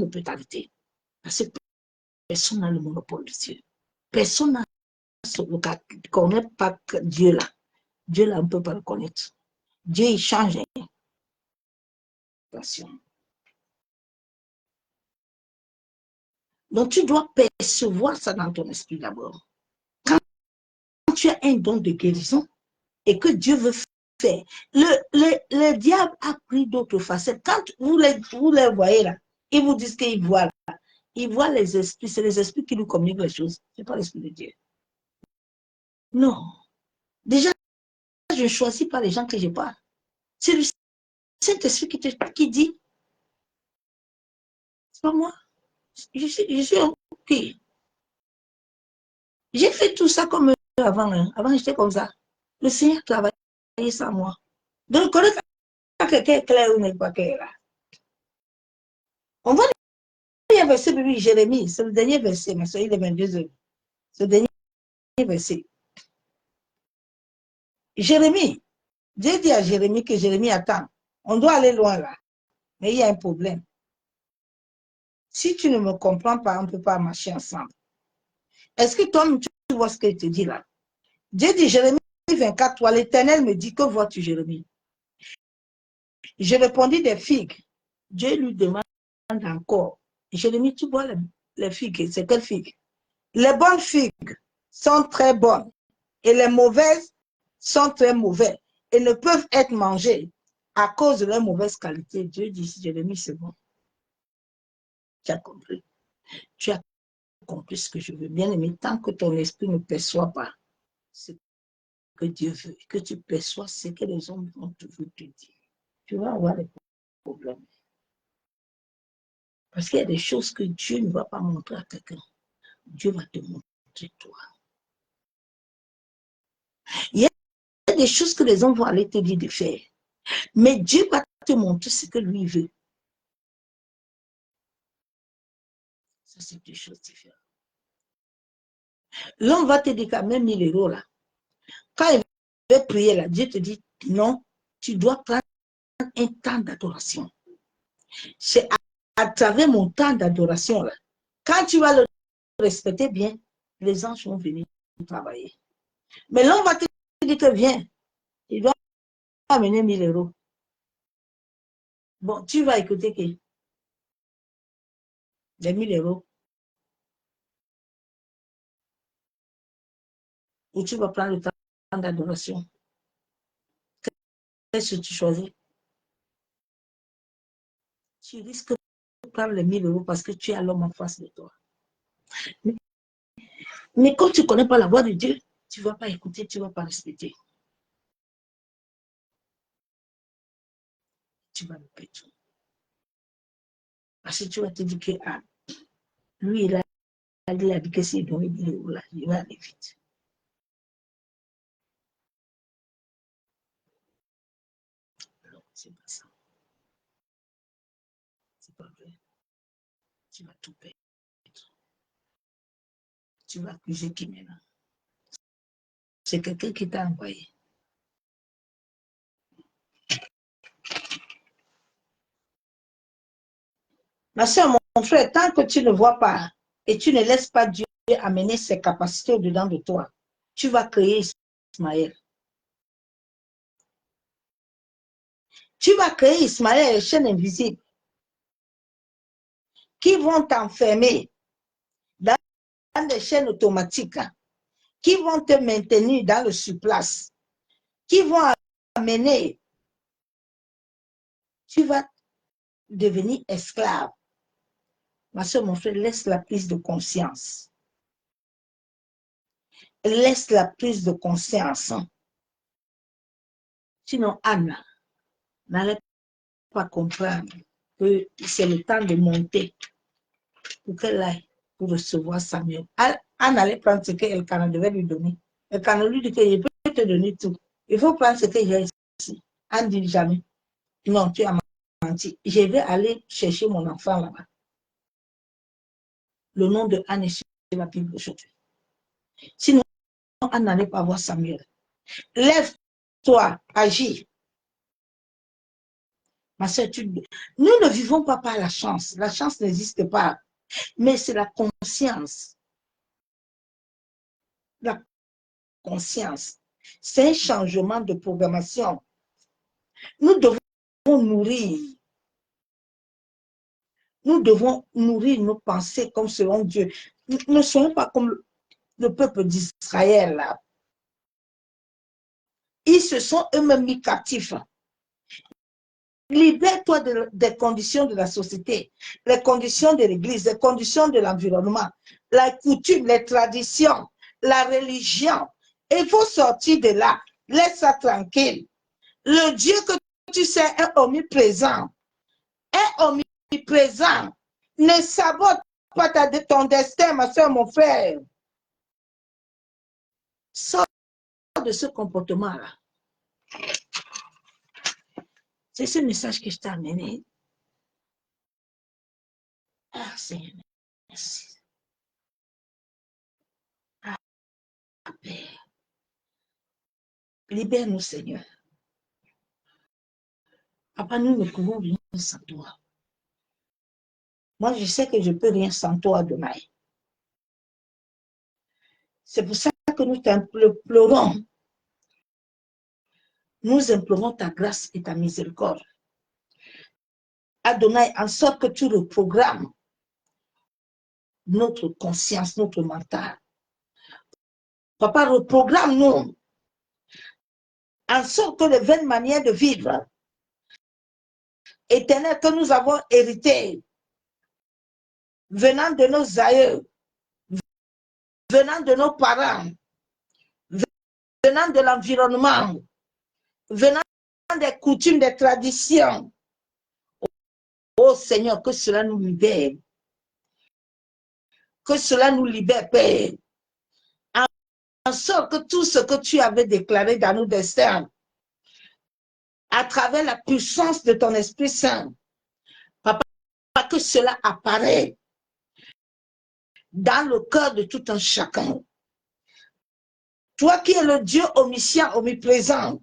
A: ne peut t'arrêter. Parce que personne n'a le monopole de Dieu. Personne ne connaît pas Dieu là. Dieu là, on ne peut pas le connaître. Dieu, il change. Donc, tu dois percevoir ça dans ton esprit d'abord. Quand tu as un don de guérison et que Dieu veut faire, le diable a pris d'autres facettes. Quand vous les voyez là, ils vous disent qu'ils voient là. Ils voient les esprits. C'est les esprits qui nous communiquent les choses. Ce n'est pas l'esprit de Dieu. Non. Déjà, je ne choisis pas les gens que je parle. C'est le Saint-Esprit qui dit, c'est pas moi. Je suis OK. J'ai fait tout ça comme avant. Hein. Avant, j'étais comme ça. Le Seigneur travaillait sans moi. Donc, quand quelqu'un est clair ou n'est pas clair là. On voit le verset, oui, Jérémie. C'est le dernier verset, mais c'est le 22 heures. C'est le dernier verset. Jérémie. Dieu dit à Jérémie que Jérémie attend. On doit aller loin là. Mais il y a un problème. Si tu ne me comprends pas, on ne peut pas marcher ensemble. Est-ce que toi, tu vois ce qu'il te dit là? Dieu dit, Jérémie 24, toi, l'Éternel me dit, que vois-tu, Jérémie? Je répondis des figues. Dieu lui demande encore, Jérémie, tu vois les figues, c'est quelles figues? Les bonnes figues sont très bonnes et les mauvaises sont très mauvaises et ne peuvent être mangées à cause de leur mauvaise qualité. Dieu dit, Jérémie, c'est bon. Tu as compris. Tu as compris ce que je veux. Bien aimé, tant que ton esprit ne perçoit pas ce que Dieu veut, que tu perçois ce que les hommes vont toujours te dire, tu vas avoir des problèmes. Parce qu'il y a des choses que Dieu ne va pas montrer à quelqu'un. Dieu va te montrer toi. Il y a a des choses que les hommes vont aller te dire de faire. Mais Dieu va te montrer ce que lui veut. Ça, c'est deux choses différentes. L'homme va te dire quand même 1000 euros là. Quand il veut prier là, Dieu te dit non, tu dois prendre un temps d'adoration. C'est à travers mon temps d'adoration là. Quand tu vas le respecter bien, les anges vont venir travailler. Mais l'homme va te dire que viens, il doit amener 1000 euros. Bon, tu vas écouter qui? Les 1000 euros. Ou tu vas prendre le temps d'adoration. Qu'est-ce que tu choisis? Tu risques de prendre les 1000 euros parce que tu as l'homme en face de toi. Mais quand tu ne connais pas la voix de Dieu, tu ne vas pas écouter, tu ne vas pas respecter. Tu vas le perdre. Parce que tu vas te dire que ah, lui, il a dit que c'est donné 1000 euros là, il va aller vite. Non, c'est pas ça. C'est pas vrai. Tu vas tout perdre. Tu vas accuser qui maintenant? C'est quelqu'un qui t'a envoyé. Ma soeur, mon frère, tant que tu ne vois pas et tu ne laisses pas Dieu amener ses capacités au-dedans de toi, tu vas créer Ismaël. Tu vas créer Ismaël, les chaînes invisibles, qui vont t'enfermer dans des chaînes automatiques, qui vont te maintenir dans le surplace, qui vont amener, tu vas devenir esclave. Ma soeur, mon frère, laisse la prise de conscience. Laisse la prise de conscience. Sinon, Anne n'allait pas comprendre que c'est le temps de monter pour qu'elle aille pour recevoir Samuel. Anne allait prendre ce qu'Elkana devait lui donner. Elkana lui dit qu'il peut te donner tout. Il faut prendre ce que j'ai ici. Anne dit jamais. Non, tu as menti. Je vais aller chercher mon enfant là-bas. Le nom de Anne est sur la Bible aujourd'hui. Sinon, Anne n'allait pas voir Samuel. Lève-toi, agis. Ma soeur, nous ne vivons pas par la chance. La chance n'existe pas. Mais c'est la conscience. La conscience. C'est un changement de programmation. Nous devons nourrir. Nous devons nourrir nos pensées comme selon Dieu. Nous ne soyons pas comme le peuple d'Israël. Ils se sont eux-mêmes mis captifs. Libère-toi des conditions de la société, les conditions de l'église, les conditions de l'environnement, la coutume, les traditions, la religion. Il faut sortir de là. Laisse ça tranquille. Le Dieu que tu sais est omniprésent. Est omniprésent. Ne sabote pas ton destin, ma soeur, mon frère. Sors de ce comportement-là. C'est ce message que je t'ai amené. Ah, Seigneur, merci. Ah, Père. Libère-nous, Seigneur. Papa, nous ne pouvons rien sans toi. Moi, je sais que je ne peux rien sans toi demain. C'est pour ça que nous t'implorons. Nous implorons ta grâce et ta miséricorde. Adonai, en sorte que tu reprogrammes notre conscience, notre mental. Papa, reprogramme-nous en sorte que les vaines manières de vivre éternelles que nous avons héritées, venant de nos aïeux, venant de nos parents, venant de l'environnement, venant des coutumes, des traditions. Oh Seigneur, que cela nous libère. Que cela nous libère, Père. en sorte que tout ce que tu avais déclaré dans nos destins, à travers la puissance de ton Esprit Saint, Papa, que cela apparaît dans le cœur de tout un chacun. Toi qui es le Dieu omniscient, omniprésent,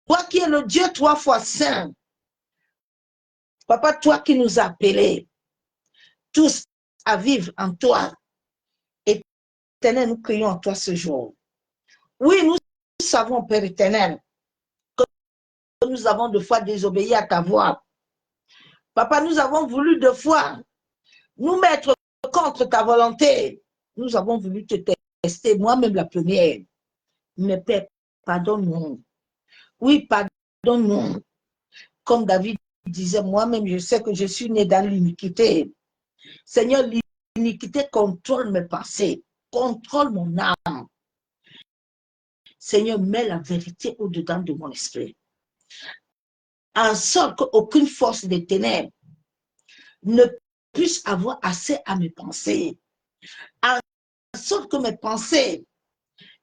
A: toi qui es le Dieu 3 fois saint, Papa, toi qui nous as appelés tous à vivre en toi, Éternel, nous crions en toi ce jour. Oui, nous savons, Père éternel, que nous avons deux fois désobéi à ta voix. Papa, nous avons voulu deux fois nous mettre contre ta volonté. Nous avons voulu te tester, moi-même la première. Mais Père, pardonne-nous. Oui, pardonne-nous. Comme David disait, moi-même, je sais que je suis né dans l'iniquité. Seigneur, l'iniquité contrôle mes pensées, contrôle mon âme. Seigneur, mets la vérité au-dedans de mon esprit. En sorte qu'aucune force des ténèbres ne puisse avoir accès à mes pensées. En sorte que mes pensées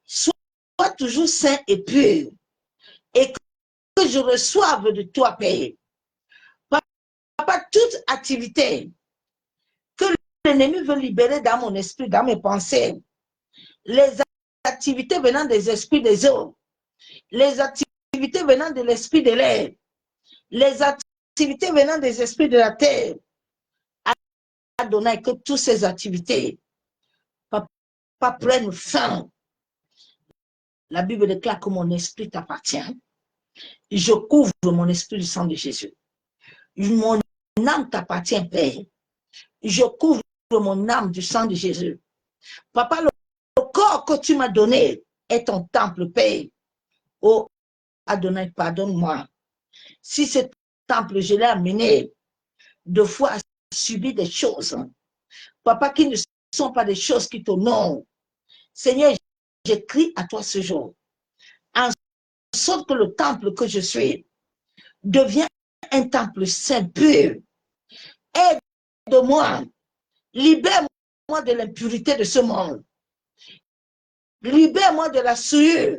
A: soient toujours saines et pures. Et que je reçoive de toi, Père. Papa, toute activité que l'ennemi veut libérer dans mon esprit, dans mes pensées, les activités venant des esprits des eaux, les activités venant de l'esprit de l'air, les activités venant des esprits de la terre, Adonai, que toutes ces activités, Papa, prennent fin. La Bible déclare que mon esprit t'appartient. Je couvre mon esprit du sang de Jésus. Mon âme t'appartient, Père. Je couvre mon âme du sang de Jésus. Papa, le corps que tu m'as donné est ton temple, Père. Oh, Adonai, pardonne-moi. Si ce temple, je l'ai amené deux fois à subir des choses, Papa, qui ne sont pas des choses qui t'honorent. Seigneur, j'écris à toi ce jour, en sorte que le temple que je suis devient un temple saint, pur. Aide-moi, libère-moi de l'impurité de ce monde. Libère-moi de la souillure.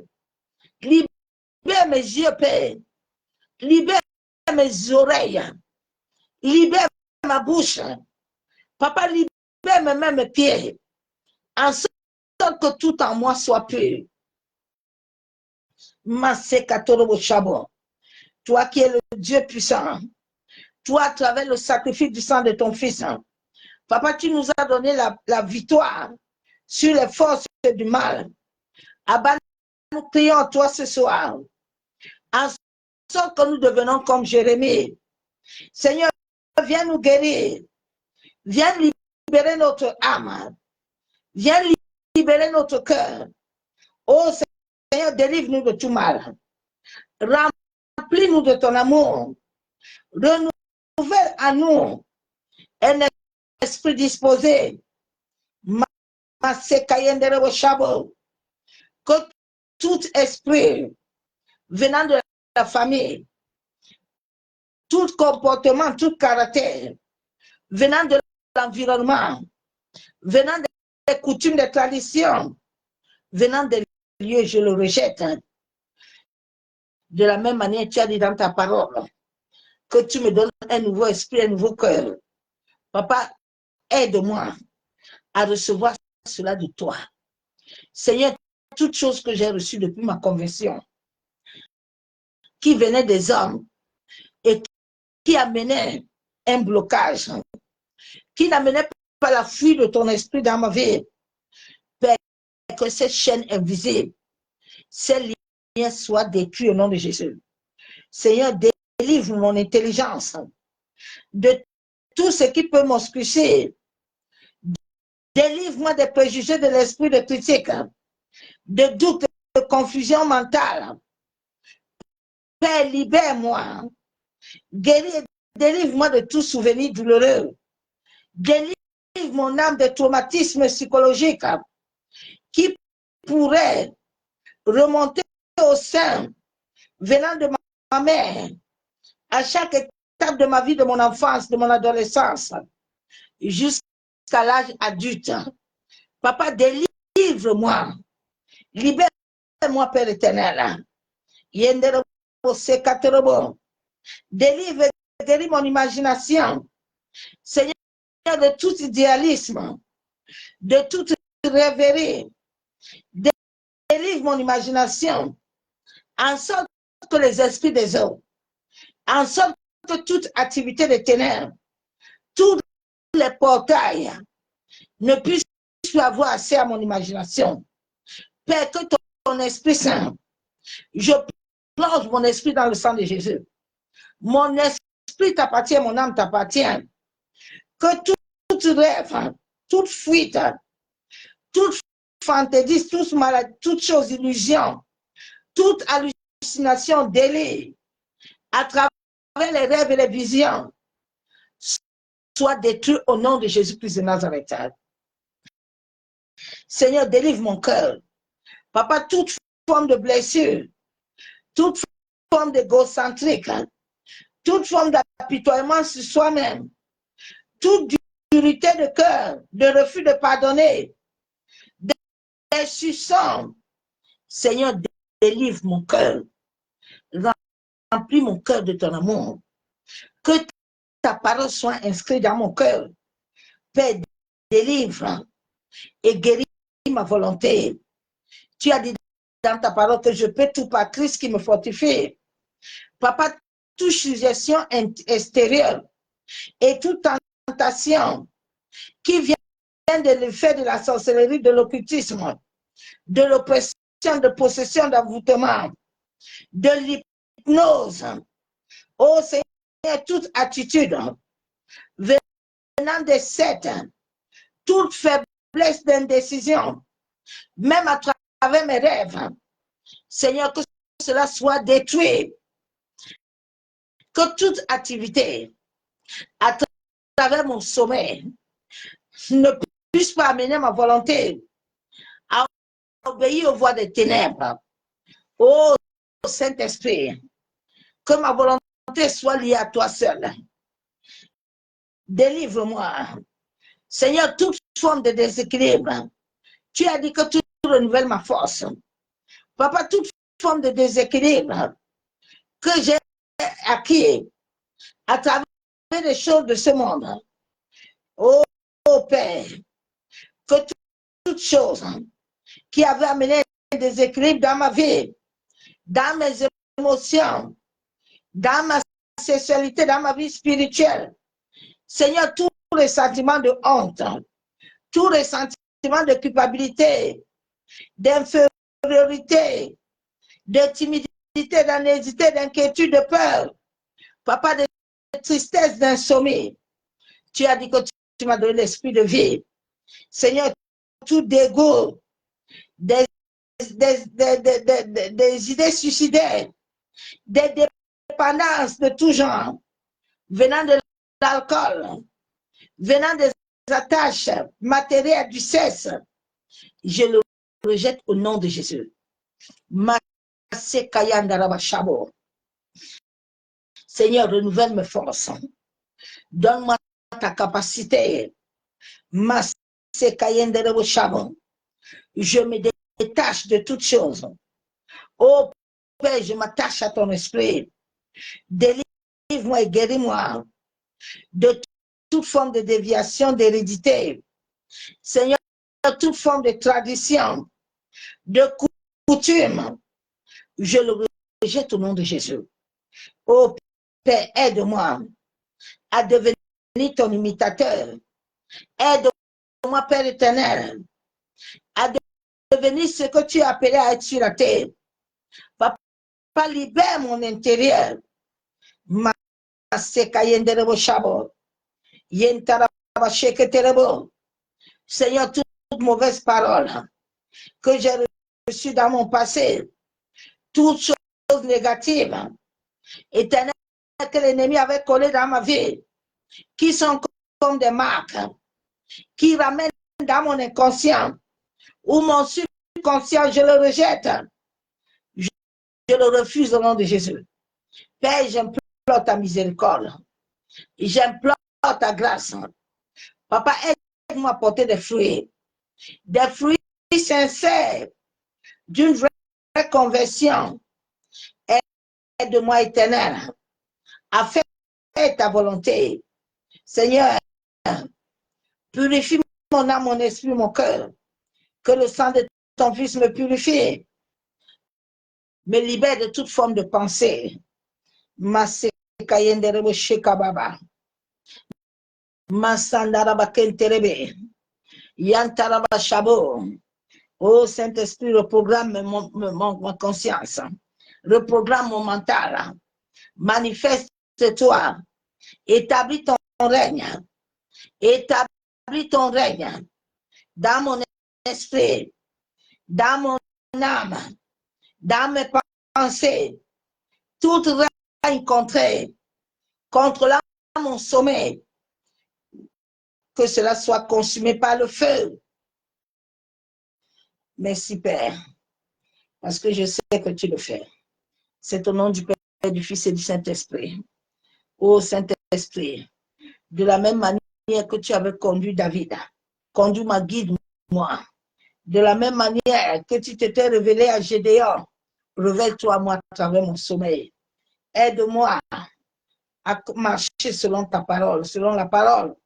A: Libère mes yeux, Père. Libère mes oreilles. Libère ma bouche. Papa, libère mes mains, mes pieds. En sorte que tout en moi soit pur. Toi qui es le Dieu puissant, toi à travers le sacrifice du sang de ton Fils, Papa, tu nous as donné la victoire sur les forces du mal. Abba, nous prions à toi ce soir, en sorte que nous devenons comme Jérémie. Seigneur, viens nous guérir, viens libérer notre âme, viens libérer notre cœur. Oh Seigneur, délivre-nous de tout mal. Remplis-nous de ton amour. Renouvelle à nous un esprit disposé. Que tout esprit venant de la famille, tout comportement, tout caractère, venant de l'environnement, venant des coutumes, des traditions, venant des lieux, je le rejette. De la même manière, tu as dit dans ta parole que tu me donnes un nouveau esprit, un nouveau cœur. Papa, aide-moi à recevoir cela de toi. Seigneur, toutes choses que j'ai reçues depuis ma conversion, qui venaient des hommes et qui amenaient un blocage, qui n'amenaient pas la fuite de ton esprit dans ma vie, Père, que cette chaîne invisible, ces liens soient détruits au nom de Jésus. Seigneur, délivre mon intelligence de tout ce qui peut m'obscurcir. Délivre-moi des préjugés de l'esprit de critique, de doute, de confusion mentale. Père, libère-moi. Guéris, délivre-moi de tout souvenir douloureux. Délivre mon âme de traumatisme psychologique qui pourrait remonter au sein venant de ma mère à chaque étape de ma vie, de mon enfance, de mon adolescence, jusqu'à l'âge adulte. Papa, délivre délivre-moi. Libère-moi, Père éternel. Délivre et guéris mon imagination. Seigneur, de tout idéalisme, de toute rêverie. Délivre mon imagination. En sorte que les esprits des hommes, en sorte que toute activité de ténèbres, tous les portails ne puissent plus avoir accès à mon imagination. Père, que ton Esprit Saint, je plonge mon esprit dans le sang de Jésus. Mon esprit t'appartient, mon âme t'appartient. Que toute rêve, toute fuite, toute fantaisie, toute maladie, toute chose illusion, toute hallucination, délire, à travers les rêves et les visions, soit détruit au nom de Jésus-Christ de Nazareth. Seigneur, délivre mon cœur. Papa, toute forme de blessure, toute forme d'égocentrique, toute forme d'apitoiement sur soi-même, toute dureté de cœur, de refus de pardonner, d'insuccès. Seigneur, délivre mon cœur. Remplis mon cœur de ton amour. Que ta parole soit inscrite dans mon cœur. Père, délivre et guéris ma volonté. Tu as dit dans ta parole que je peux tout par Christ qui me fortifie. Papa, toute suggestion extérieure et toute tentation qui vient de l'effet de la sorcellerie, de l'occultisme, de l'oppression, de possession, d'envoûtement, de l'hypnose. Oh Seigneur, toute attitude venant des sectes, toute faiblesse d'indécision, même à travers mes rêves. Seigneur, que cela soit détruit. Que toute activité à travers mon sommeil ne puisse pas amener ma volonté à obéir aux voies des ténèbres. Ô Saint-Esprit, que ma volonté soit liée à toi seul. Délivre-moi. Seigneur, toute forme de déséquilibre. Tu as dit que tu renouvelles ma force. Papa, toute forme de déséquilibre que j'ai acquis à travers les choses de ce monde. Oh Père, que toutes choses qui avaient amené un déséquilibre dans ma vie, dans mes émotions, dans ma sexualité, dans ma vie spirituelle. Seigneur, tous les sentiments de honte, tous les sentiments de culpabilité, d'infériorité, de timidité, d'anxiété, d'inquiétude, de peur, papa, de tristesse, d'insomnie. Tu as dit que tu m'as donné l'esprit de vie. Seigneur, tout dégoût, des idées suicidaires, des dépendances de tout genre, venant de l'alcool, venant des attaches matérielles du sexe, je le rejette au nom de Jésus. Seigneur, renouvelle mes forces. Donne-moi ta capacité. Je me détache de toutes choses. Oh Père, je m'attache à ton esprit. Délivre-moi et guéris-moi de toute forme de déviation, d'hérédité. Seigneur, toute forme de tradition, de coutume, je le rejette au nom de Jésus. Oh Père, aide-moi à devenir ton imitateur. Aide-moi, Père éternel, à devenir ce que tu as appelé à être sur la terre. Papa, libère mon intérieur. Seigneur, toute mauvaise parole que j'ai reçue dans mon passé, toutes choses négatives, éternelles, que l'ennemi avait collées dans ma vie, qui sont comme des marques, qui ramènent dans mon inconscient, ou mon subconscient, je le rejette. Je le refuse au nom de Jésus. Père, j'implore ta miséricorde. J'implore ta grâce. Papa, aide-moi à porter des fruits sincère d'une vraie conversion. Aide-moi, Éternel, à faire ta volonté. Seigneur, purifie mon âme, mon esprit, mon cœur. Que le sang de ton Fils me purifie, me libère de toute forme de pensée. Masekayendere shekababa. Masandaraba kenterebe. Yantaraba shabo. Oh Saint-Esprit, reprogramme ma conscience. Reprogramme mon mental. Manifeste-toi. Établis ton règne. Établis ton règne dans mon esprit, dans mon âme, dans mes pensées. Tout règne contre là mon sommeil. Que cela soit consumé par le feu. Merci Père, parce que je sais que tu le fais. C'est au nom du Père, du Fils et du Saint-Esprit. Ô Saint-Esprit, de la même manière que tu avais conduit David, conduis-moi, guide-moi. De la même manière que tu t'étais révélé à Gédéon, révèle-toi à moi à travers mon sommeil. Aide-moi à marcher selon ta parole, selon la parole.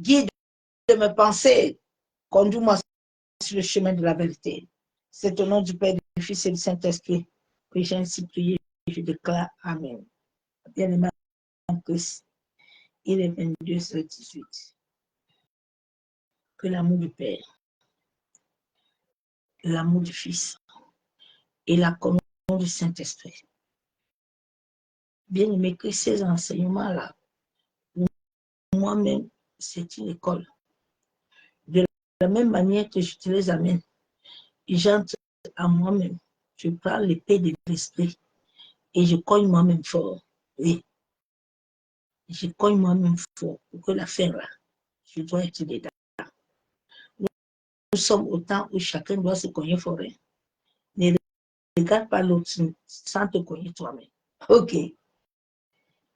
A: Guide mes pensées, conduis-moi sur le chemin de la vérité. C'est au nom du Père, du Fils et du Saint-Esprit que j'ai ainsi prié et je déclare Amen. Bien-aimé en Christ, il est 22h18. Que l'amour du Père, l'amour du Fils et la communion du Saint-Esprit. Bien-aimé, que ces enseignements-là, moi-même, c'est une école. De la même manière que je te les amène, j'entre à moi-même. Je prends l'épée de l'esprit et je cogne moi-même fort. Oui, je cogne moi-même fort pour que l'affaire là, je dois être dedans. Nous sommes au temps où chacun doit se cogner fort. Ne regarde pas l'autre sans te cogner toi-même. Ok.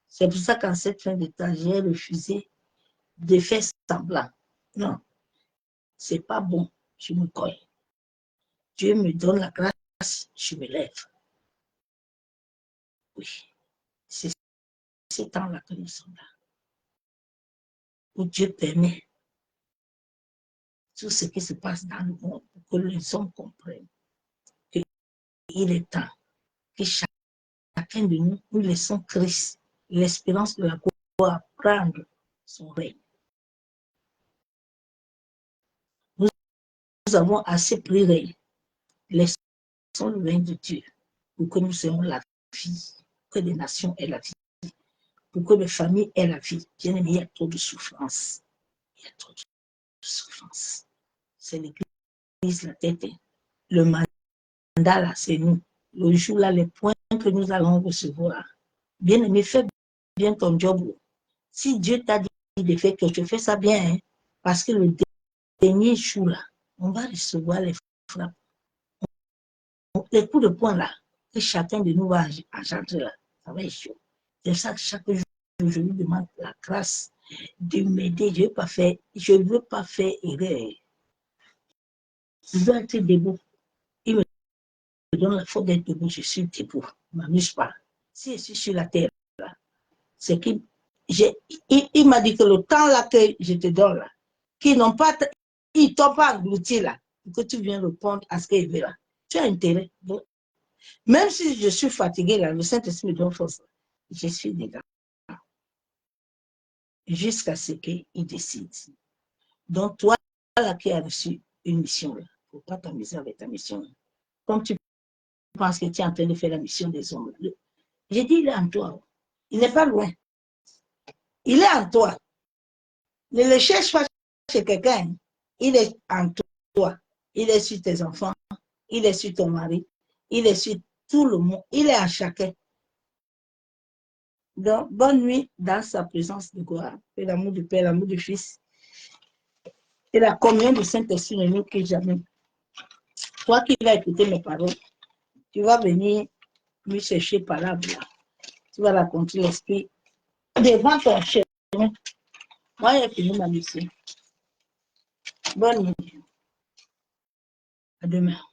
A: C'est pour ça qu'en cette fin de temps, j'ai refusé de faire semblant. Non, c'est pas bon, je me cogne. Dieu me donne la grâce, je me lève. Oui, c'est ce temps-là que nous sommes là. Où Dieu permet tout ce qui se passe dans le monde pour que les hommes comprennent qu'il est temps que chacun de nous, nous laissons Christ, l'espérance de la gloire, prendre son règne. Nous avons assez pris règne. Laissons le règne de Dieu pour que nous ayons la vie, que les nations aient la vie, pour que les familles aient la vie. Bien aimé, il y a trop de souffrance. Il y a trop de souffrance. C'est l'Église, la tête. Le mandat, là, c'est nous. Le jour, là, les points que nous allons recevoir. Bien aimé, fais bien ton job. Si Dieu t'a dit de faire que tu fais ça bien, hein, parce que le dernier jour, là, on va recevoir les frappes. Les coups de poing, là, que chacun de nous va engendrer, là, ça va être chaud. C'est ça que chaque jour, je lui demande la grâce de m'aider. Je ne veux pas faire erreur. Je dois être debout. Il me donne la faute d'être debout. Je suis debout. Je ne m'amuse pas. Si je suis sur la terre, là, c'est qu'il m'a dit que le temps là que je te donne, là, qu'ils n'ont pas, ils t'ont pas englouti là, pour que tu viennes répondre à ce qu'il veut là. Tu as intérêt. Donc, même si je suis fatigué là, le Saint-Esprit me donne force. Je suis dedans. Jusqu'à ce qu'il décide. Donc, toi, là, qui as reçu une mission, il ne faut pas t'amuser avec ta mission. Comme tu penses que tu es en train de faire la mission des hommes. J'ai dit, il est en toi. Il n'est pas loin. Il est en toi. Ne le cherche pas chez quelqu'un. Il est en toi. Il est sur tes enfants. Il est sur ton mari. Il est sur tout le monde. Il est en chacun. Donc, bonne nuit dans sa présence de gloire. Et l'amour du Père, l'amour du Fils. Et la communion du Saint-Esprit ne nous quitte jamais. Toi qui vas écouter mes paroles, tu vas venir lui chercher par là. Tu vas raconter l'esprit devant ton chemin. Moi, j'ai fini ma mission. Bonne nuit. À demain.